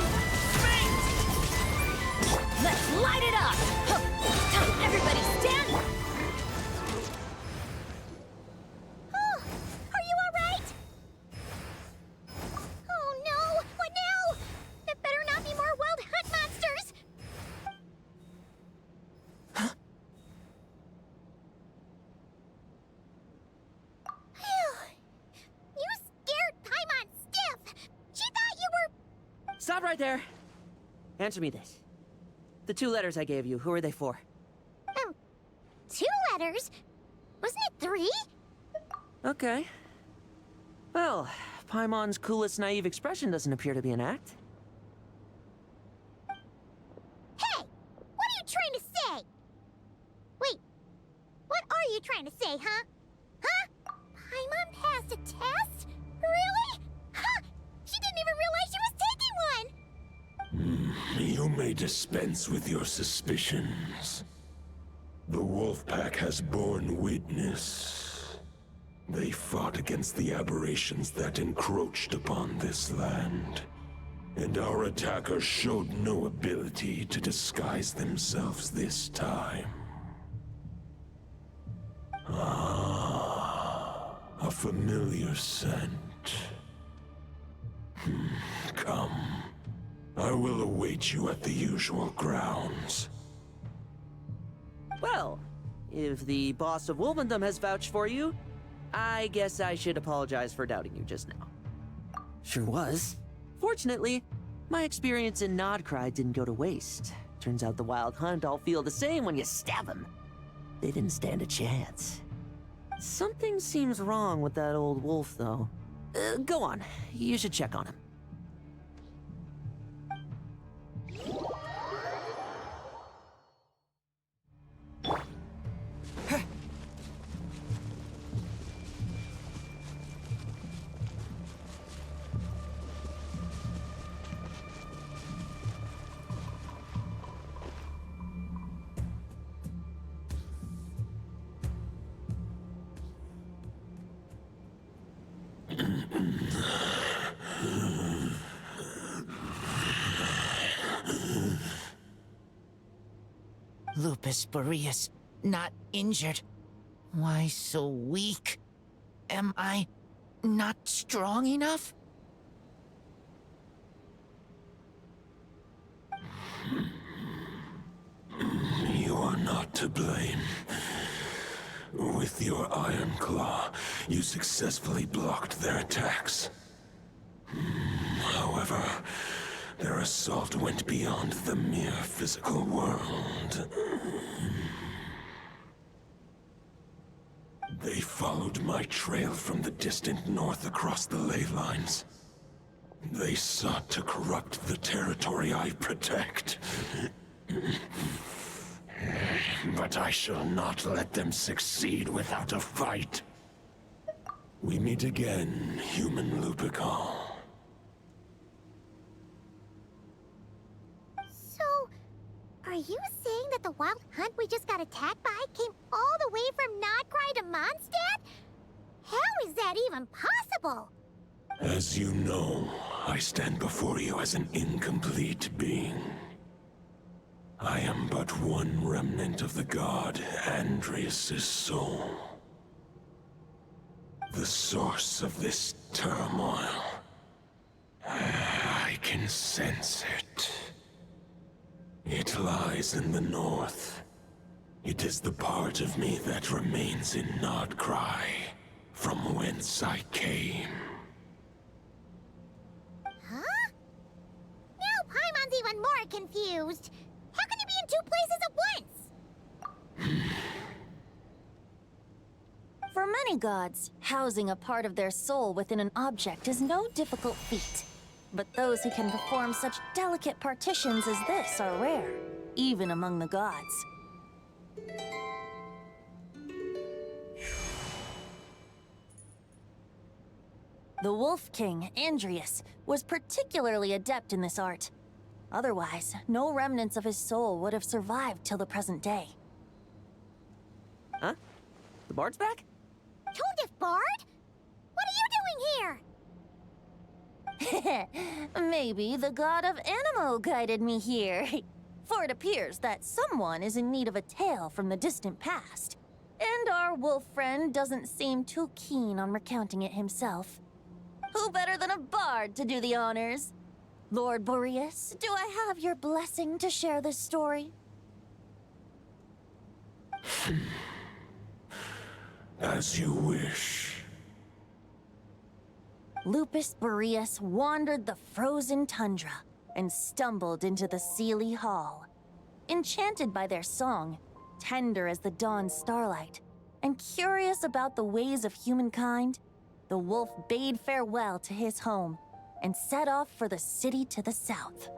fate! Let's light it up! Everybody stand! Are you alright? Oh no! What now? There better not be more wild hunt monsters! Phew. You scared Paimon stiff! She thought you were... Stop right there. Answer me this. The 2 letters I gave you, who are they for? 2 letters? Wasn't it 3? Okay. Well, Paimon's coolest naive expression doesn't appear to be an act. Hey! What are you trying to say? Wait, what are you trying to say, huh? Huh? Paimon passed a test? Really? Huh! She didn't even realize she was taking one! You may dispense with your suspicions. The Wolfpack has borne witness. They fought against the aberrations that encroached upon this land. And our attackers showed no ability to disguise themselves this time. Ah, a familiar scent. Come. I will await you at the usual grounds. Well, if the boss of Wolvendom has vouched for you, I guess I should apologize for doubting you just now. Sure was. Fortunately, my experience in Nodcry didn't go to waste. Turns out the Wild Hunt all feel the same when you stab them. They didn't stand a chance. Something seems wrong with that old wolf, though. Go on. You should check on him. Lupus Boreas, not injured. Why so weak? Am I not strong enough? You are not to blame. With your Iron Claw, you successfully blocked their attacks. However, their assault went beyond the mere physical world. They followed my trail from the distant north across the ley lines. They sought to corrupt the territory I protect. But I shall not let them succeed without a fight. We meet again, human Lupical. So, are you saying that the Wild Hunt we just got attacked by came all the way from Nodcry to Mondstadt? How is that even possible? As you know, I stand before you as an incomplete being. I am but one remnant of the god Andrias' soul. The source of this turmoil. I can sense it. It lies in the north, It is the part of me that remains in Nodcry, from whence I came. Huh? Now Paimon's even more confused. How can he be in two places at once? For many gods, housing a part of their soul within an object is no difficult feat. But those who can perform such delicate partitions as this are rare, even among the gods. The Wolf King, Andrius, was particularly adept in this art. Otherwise, no remnants of his soul would have survived till the present day. Huh? The bard's back? Tone Bard? What are you doing here? Maybe the god of Animo guided me here. For it appears that someone is in need of a tale from the distant past. And our wolf friend doesn't seem too keen on recounting it himself. Who better than a bard to do the honors? Lord Boreas, do I have your blessing to share this story? As you wish. Lupus Boreas wandered the frozen tundra and stumbled into the Seelie Hall. Enchanted by their song, tender as the dawn starlight, and curious about the ways of humankind, the wolf bade farewell to his home and set off for the city to the south.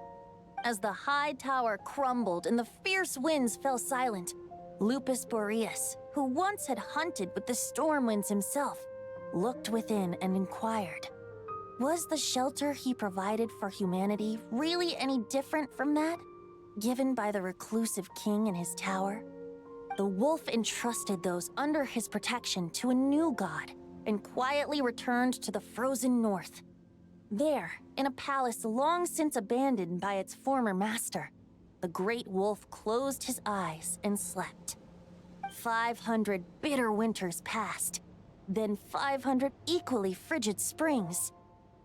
As the high tower crumbled and the fierce winds fell silent, Lupus Boreas, who once had hunted with the storm winds himself, looked within and inquired, was the shelter he provided for humanity really any different from that given by the reclusive king in his tower? The wolf entrusted those under his protection to a new god and quietly returned to the frozen north. There, in a palace long since abandoned by its former master, the great wolf closed his eyes and slept. 500 bitter winters passed, then 500 equally frigid springs.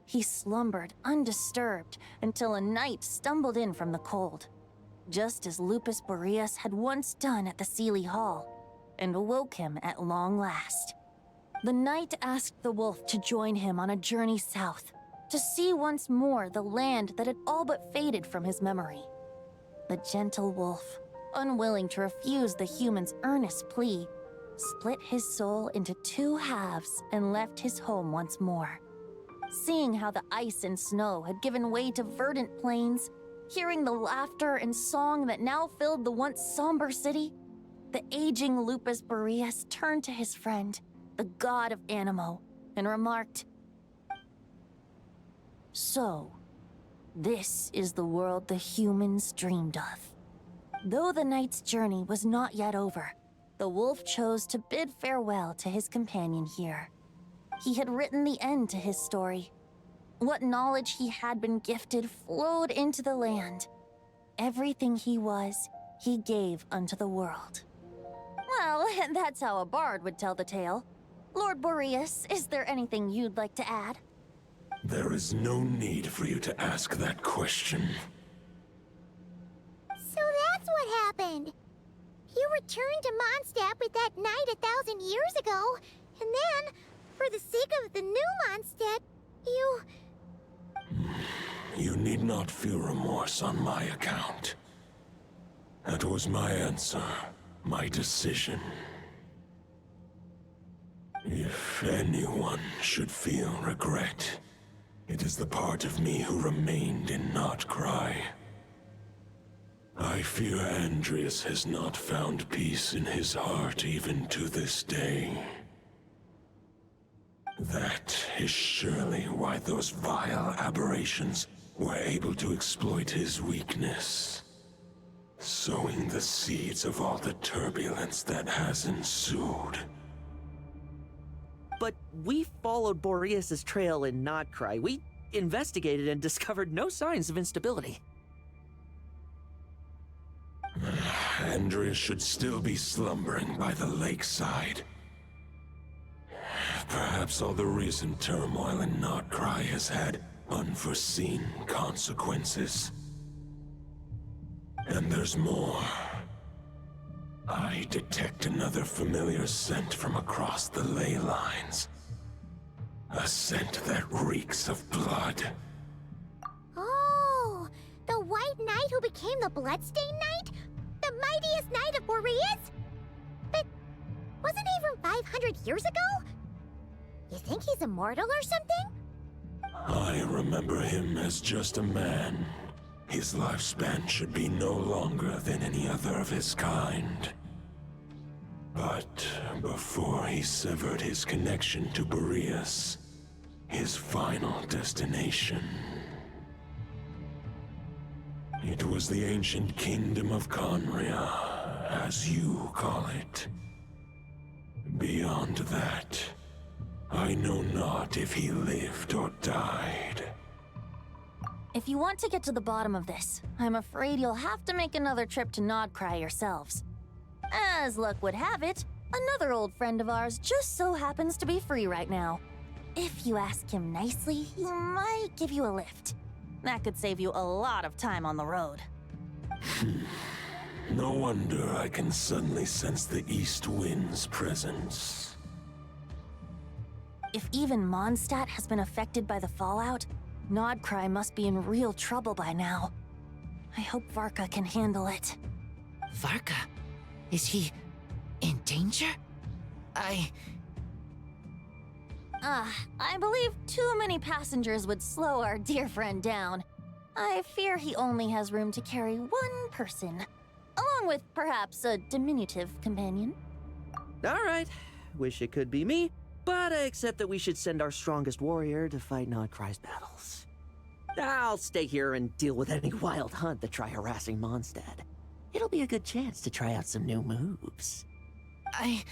He slumbered undisturbed until a night stumbled in from the cold, just as Lupus Boreas had once done at the Seelie Hall, and awoke him at long last. The night asked the wolf to join him on a journey south, to see once more the land that had all but faded from his memory. The gentle wolf, unwilling to refuse the human's earnest plea, split his soul into two halves and left his home once more. Seeing how the ice and snow had given way to verdant plains, hearing the laughter and song that now filled the once somber city, the aging Lupus Boreas turned to his friend, the god of Animo, and remarked, "So, this is the world the humans dreamed of." Though the night's journey was not yet over, the wolf chose to bid farewell to his companion here. He had written the end to his story. What knowledge he had been gifted flowed into the land. Everything he was, he gave unto the world. Well, that's how a bard would tell the tale. Lord Boreas, is there anything you'd like to add? There is no need for you to ask that question. So that's what happened. You returned to Mondstadt with that knight 1,000 years ago, and then, for the sake of the new Mondstadt, you... You need not feel remorse on my account. That was my answer, my decision. If anyone should feel regret, it is the part of me who remained in Notcry. I fear Andrius has not found peace in his heart even to this day. That is surely why those vile aberrations were able to exploit his weakness, sowing the seeds of all the turbulence that has ensued. But we followed Boreas' trail in Nodcry. We investigated and discovered no signs of instability. Andrius should still be slumbering by the lakeside. Perhaps all the recent turmoil in Nodcry has had unforeseen consequences. And there's more. I detect another familiar scent from across the ley lines. A scent that reeks of blood. Oh, the White Knight who became the Bloodstained Knight? The mightiest knight of Boreas? But wasn't he from 500 years ago? You think he's immortal or something? I remember him as just a man. His lifespan should be no longer than any other of his kind. But before he severed his connection to Boreas, his final destination, it was the ancient kingdom of Conria, as you call it. Beyond that, I know not if he lived or died. If you want to get to the bottom of this, I'm afraid you'll have to make another trip to Nodcry yourselves. As luck would have it, another old friend of ours just so happens to be free right now. If you ask him nicely, he might give you a lift. That could save you a lot of time on the road. No wonder I can suddenly sense the east wind's presence. If even Mondstadt has been affected by the fallout, Nodcry must be in real trouble by now. I hope Varka can handle it. Varka? Is he in danger? I believe too many passengers would slow our dear friend down. I fear he only has room to carry one person, along with perhaps a diminutive companion. Alright, wish it could be me, but I accept that we should send our strongest warrior to fight Nodcry's battles. I'll stay here and deal with any wild hunt that try harassing Mondstadt. It'll be a good chance to try out some new moves. I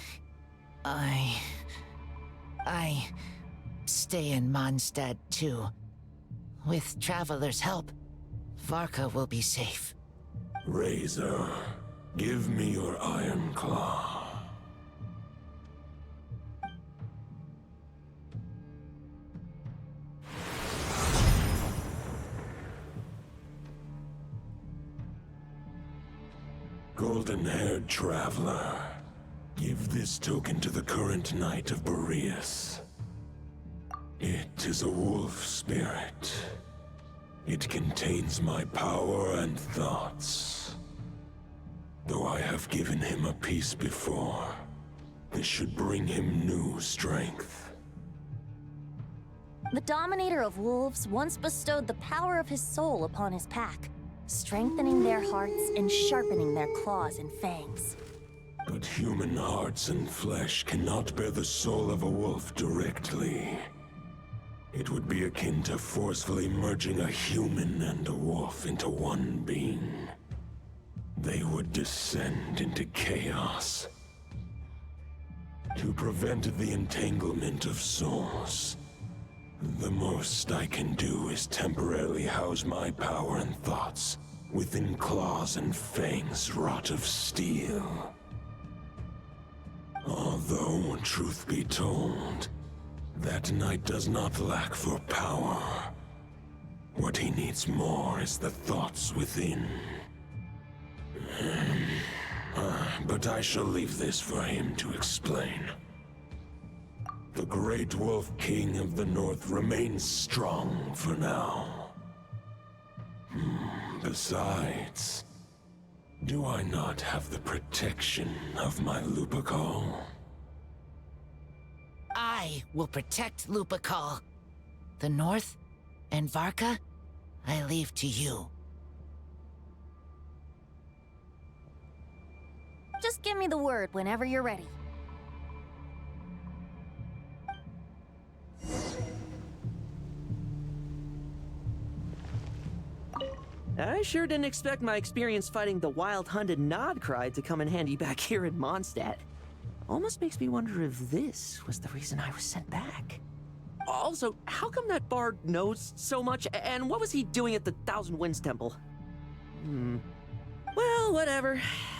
stay in Mondstadt too. With Traveler's help, Varka will be safe. Razor, give me your iron claw. Golden-haired traveler, give this token to the current knight of Boreas. It is a wolf spirit. It contains my power and thoughts. Though I have given him a piece before, this should bring him new strength. The Dominator of Wolves once bestowed the power of his soul upon his pack, strengthening their hearts and sharpening their claws and fangs. But human hearts and flesh cannot bear the soul of a wolf directly. It would be akin to forcefully merging a human and a wolf into one being. They would descend into chaos. To prevent the entanglement of souls, the most I can do is temporarily house my power and thoughts within claws and fangs wrought of steel. Although, truth be told, that knight does not lack for power. What he needs more is the thoughts within. But I shall leave this for him to explain. The Great Wolf King of the North remains strong for now. Besides, do I not have the protection of my Lupacol? I will protect Lupacol. The North and Varka, I leave to you. Just give me the word whenever you're ready. I sure didn't expect my experience fighting the wild-hunted Nodcry to come in handy back here in Mondstadt. Almost makes me wonder if this was the reason I was sent back. Also, how come that bard knows so much, and what was he doing at the Thousand Winds Temple? Well, whatever.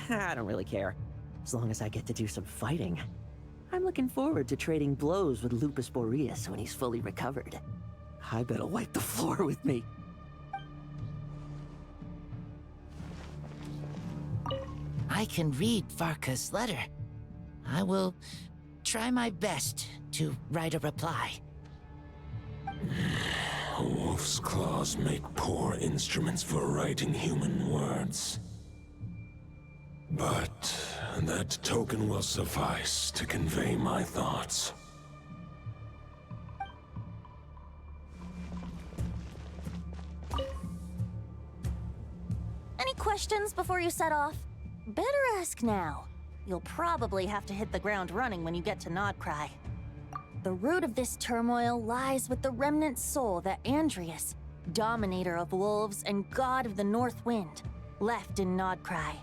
I don't really care. As long as I get to do some fighting. I'm looking forward to trading blows with Lupus Boreas when he's fully recovered. I bet he'll wipe the floor with I I can read Varka's letter. I will try my best to write a reply. A wolf's claws make poor instruments for writing human words. But that token will suffice to convey my thoughts. Any questions before you set off? Better ask now. You'll probably have to hit the ground running when you get to Nodcry. The root of this turmoil lies with the remnant soul that Andreas, dominator of wolves and god of the North Wind, left in Nodcry.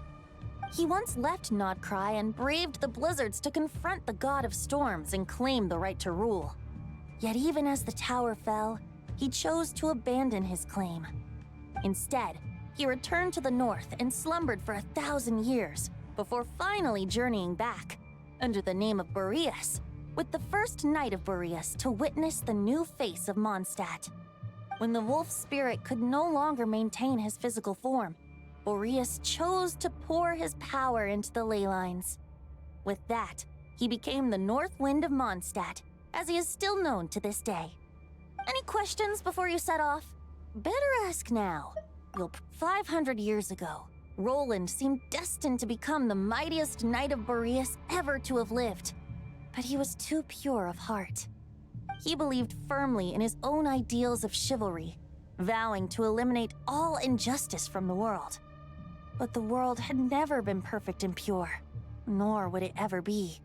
He once left Nodcry and braved the blizzards to confront the god of storms and claim the right to rule. Yet even as the tower fell, he chose to abandon his claim. Instead, he returned to the north and slumbered for 1,000 years before finally journeying back, under the name of Boreas, with the first knight of Boreas to witness the new face of Mondstadt. When the wolf spirit could no longer maintain his physical form, Boreas chose to pour his power into the ley lines. With that, he became the North Wind of Mondstadt, as he is still known to this day. Any questions before you set off? Better ask now. 500 years ago, Roland seemed destined to become the mightiest knight of Boreas ever to have lived. But he was too pure of heart. He believed firmly in his own ideals of chivalry, vowing to eliminate all injustice from the world. But the world had never been perfect and pure, nor would it ever be.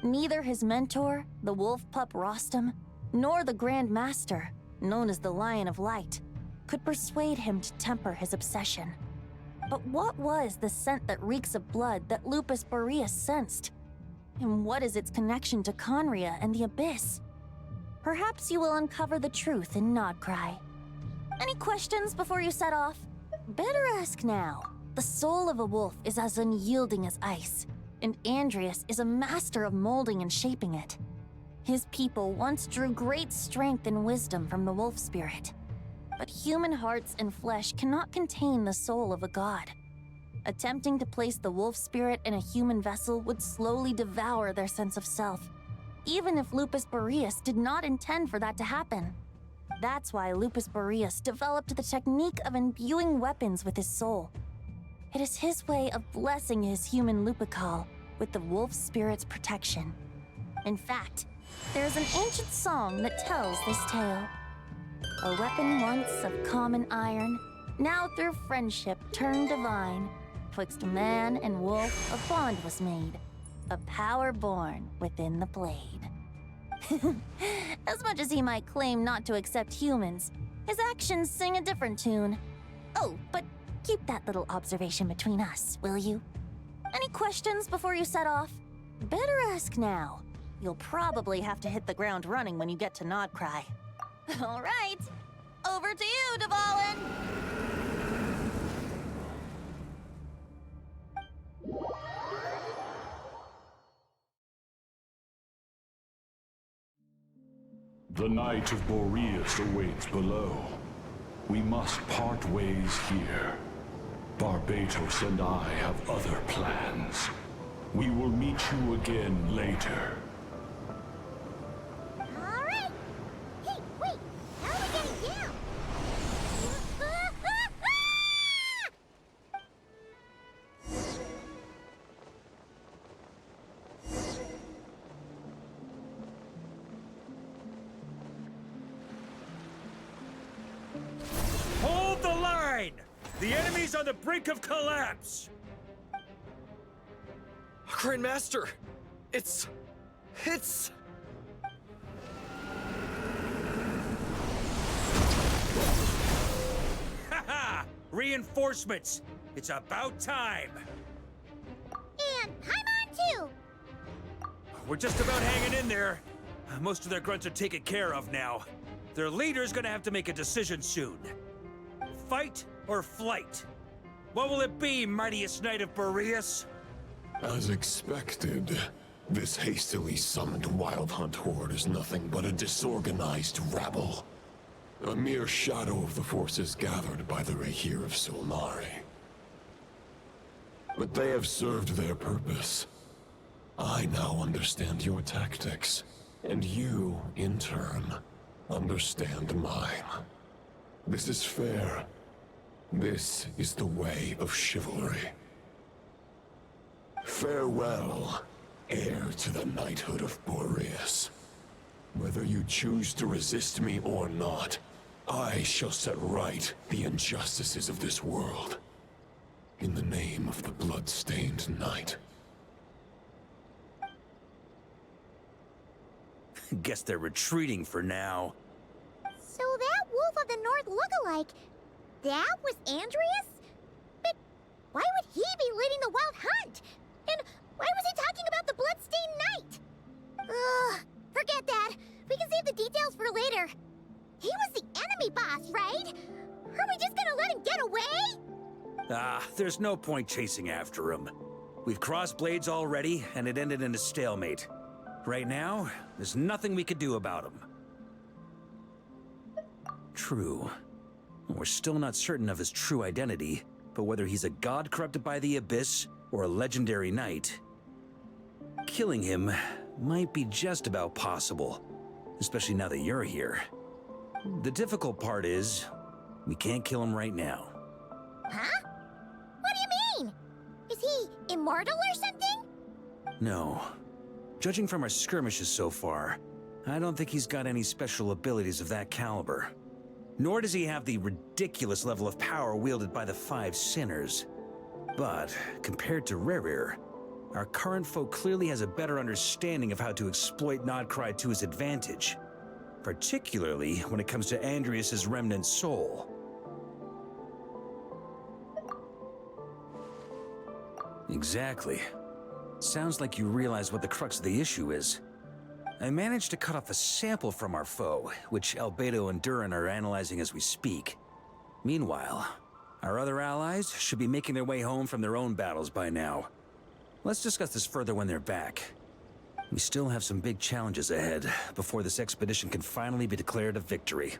Neither his mentor, the wolf pup Rostam, nor the Grand Master, known as the Lion of Light, could persuade him to temper his obsession. But what was the scent that reeks of blood that Lupus Boreas sensed? And what is its connection to Conria and the Abyss? Perhaps you will uncover the truth in Nodcry. Any questions before you set off? Better ask now. The soul of a wolf is as unyielding as ice, and Andreas is a master of molding and shaping it. His people once drew great strength and wisdom from the wolf spirit. But human hearts and flesh cannot contain the soul of a god. Attempting to place the wolf spirit in a human vessel would slowly devour their sense of self, even if Lupus Boreas did not intend for that to happen. That's why Lupus Boreas developed the technique of imbuing weapons with his soul. It is his way of blessing his human Lupical with the wolf spirit's protection. In fact, there is an ancient song that tells this tale. A weapon once of common iron, now through friendship turned divine. Twixt man and wolf a bond was made, a power born within the blade. As much as he might claim not to accept humans, his actions sing a different tune. Oh, but keep that little observation between us, will you? Any questions before you set off? Better ask now. You'll probably have to hit the ground running when you get to Nodcry. All right, over to you, Dvalin! The Knight of Boreas awaits below. We must part ways here. Barbatos and I have other plans. We will meet you again later. All right. Hey, wait. How are we getting down? Hold the line! The enemy's on the brink of collapse! Grandmaster! It's... Haha! Reinforcements! It's about time! And Paimon too! We're just about hanging in there. Most of their grunts are taken care of now. Their leader's gonna have to make a decision soon. Fight or flight? What will it be, mightiest knight of Boreas? As expected, this hastily summoned Wild Hunt horde is nothing but a disorganized rabble. A mere shadow of the forces gathered by the Rahir of Solnari. but they have served their purpose. I now understand your tactics, and you, in turn, understand mine. This is fair. This is the way of chivalry. Farewell, heir to the knighthood of Boreas. Whether you choose to resist me or not, I shall set right the injustices of this world. In the name of the blood-stained knight. Guess they're retreating for now. So that Wolf of the North look-alike, that was Andreas? But why would he be leading the Wild Hunt? And why was he talking about the Bloodstained Knight? Ugh, forget that. We can save the details for later. He was the enemy boss, right? Are we just gonna let him get away? There's no point chasing after him. We've crossed blades already, and it ended in a stalemate. Right now, there's nothing we could do about him. True. We're still not certain of his true identity, but whether he's a god corrupted by the Abyss or a legendary knight, killing him might be just about possible, especially now that you're here. The difficult part is, we can't kill him right now. Huh? What do you mean? Is he immortal or something? No. Judging from our skirmishes so far, I don't think he's got any special abilities of that caliber. Nor does he have the ridiculous level of power wielded by the Five Sinners. But, compared to Rerir, our current foe clearly has a better understanding of how to exploit Nodcry to his advantage. Particularly when it comes to Andreas' remnant soul. Exactly. Sounds like you realize what the crux of the issue is. I managed to cut off a sample from our foe, which Albedo and Durin are analyzing as we speak. Meanwhile, our other allies should be making their way home from their own battles by now. Let's discuss this further when they're back. We still have some big challenges ahead before this expedition can finally be declared a victory.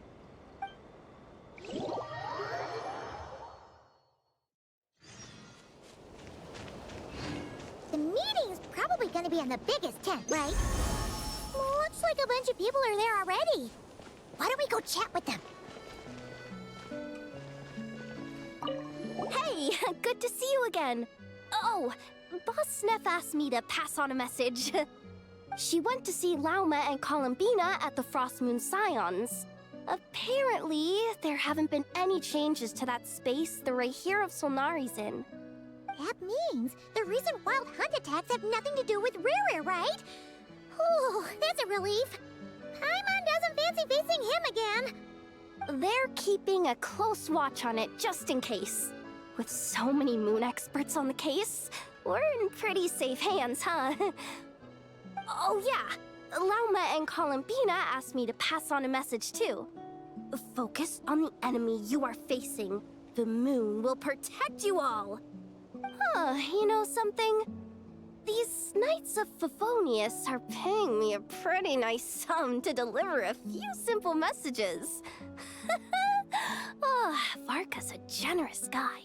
The meeting's probably gonna be in the biggest tent, right? Looks like a bunch of people are there already. Why don't we go chat with them? Hey, good to see you again. Oh, Boss Sneff asked me to pass on a message. She went to see Lauma and Columbina at the Frostmoon Scions. Apparently, there haven't been any changes to that space the Rahier of Solnari's in. That means the recent Wild Hunt attacks have nothing to do with Rerir, right? Whew, that's a relief. Paimon doesn't fancy facing him again. They're keeping a close watch on it just in case. With so many moon experts on the case, we're in pretty safe hands, huh? Oh yeah, Lauma and Columbina asked me to pass on a message too. Focus on the enemy you are facing. The moon will protect you all. Huh, you know something? These Knights of Favonius are paying me a pretty nice sum to deliver a few simple messages. Oh, Varka's a generous guy.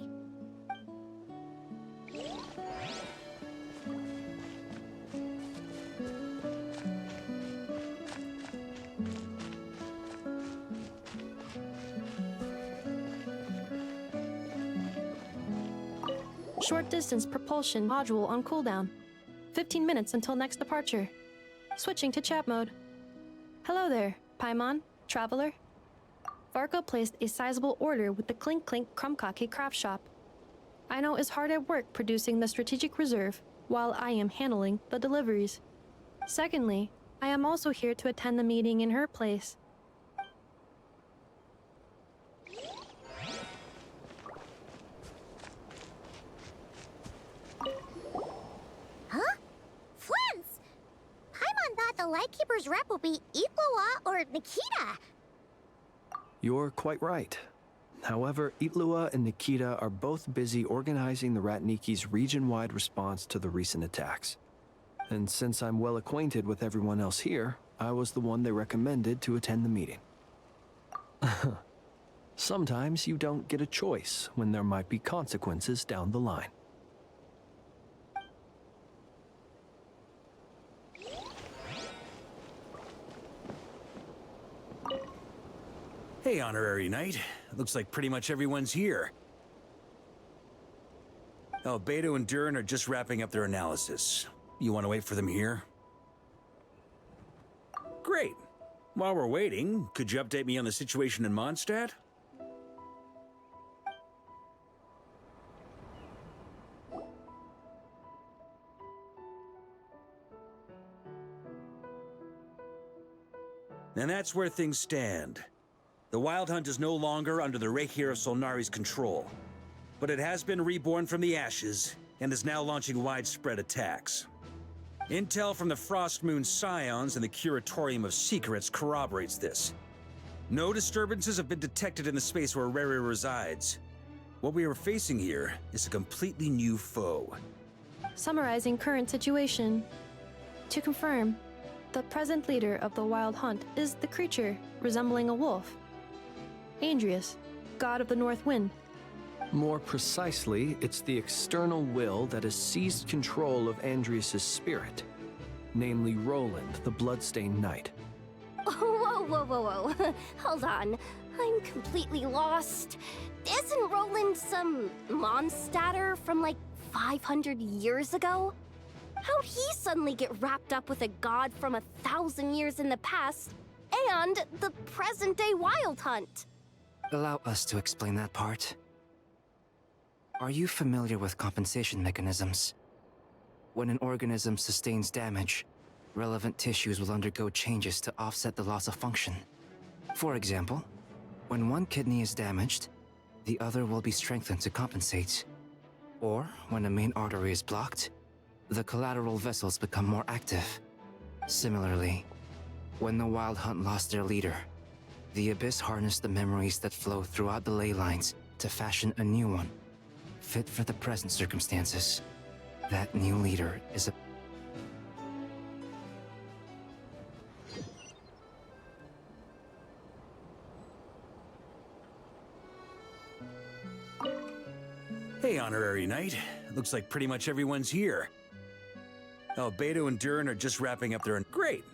Short distance propulsion module on cooldown. 15 minutes until next departure. Switching to chat mode. Hello there, Paimon, traveler. Varka placed a sizable order with the Clink Clink Krumkake craft shop. I know is hard at work producing the strategic reserve, while I am handling the deliveries. Secondly, I am also here to attend the meeting in her place. Huh? Flint's! Paimon thought the Lightkeeper's rep would be Iqua or Nikita. You're quite right. However, Itlua and Nikita are both busy organizing the Ratniki's region-wide response to the recent attacks. And since I'm well acquainted with everyone else here, I was the one they recommended to attend the meeting. Sometimes you don't get a choice when there might be consequences down the line. Hey, Honorary Knight. Looks like pretty much everyone's here. Oh, Beto and Durin are just wrapping up their analysis. You want to wait for them here? Great. While we're waiting, could you update me on the situation in Mondstadt? And that's where things stand. The Wild Hunt is no longer under the Reikir of Solnari's control, but it has been reborn from the ashes and is now launching widespread attacks. Intel from the Frostmoon Scions and the Curatorium of Secrets corroborates this. No disturbances have been detected in the space where Rere resides. What we are facing here is a completely new foe. Summarizing current situation. To confirm, the present leader of the Wild Hunt is the creature resembling a wolf. Andrius, god of the North Wind. More precisely, it's the external will that has seized control of Andrius' spirit, namely Roland, the Bloodstained Knight. Whoa, whoa, whoa, whoa. Hold on. I'm completely lost. Isn't Roland some Mondstadter from like 500 years ago? How'd he suddenly get wrapped up with a god from 1,000 years in the past and the present-day Wild Hunt? Allow us to explain that part. Are you familiar with compensation mechanisms? When an organism sustains damage, relevant tissues will undergo changes to offset the loss of function. For example, when one kidney is damaged, the other will be strengthened to compensate. Or, when a main artery is blocked, the collateral vessels become more active. Similarly, when the Wild Hunt lost their leader, the Abyss harnessed the memories that flow throughout the ley lines to fashion a new one, fit for the present circumstances. That new leader is a... Hey, Honorary Knight. Looks like pretty much everyone's here. Oh, Beto and Durin are just wrapping up their... Great.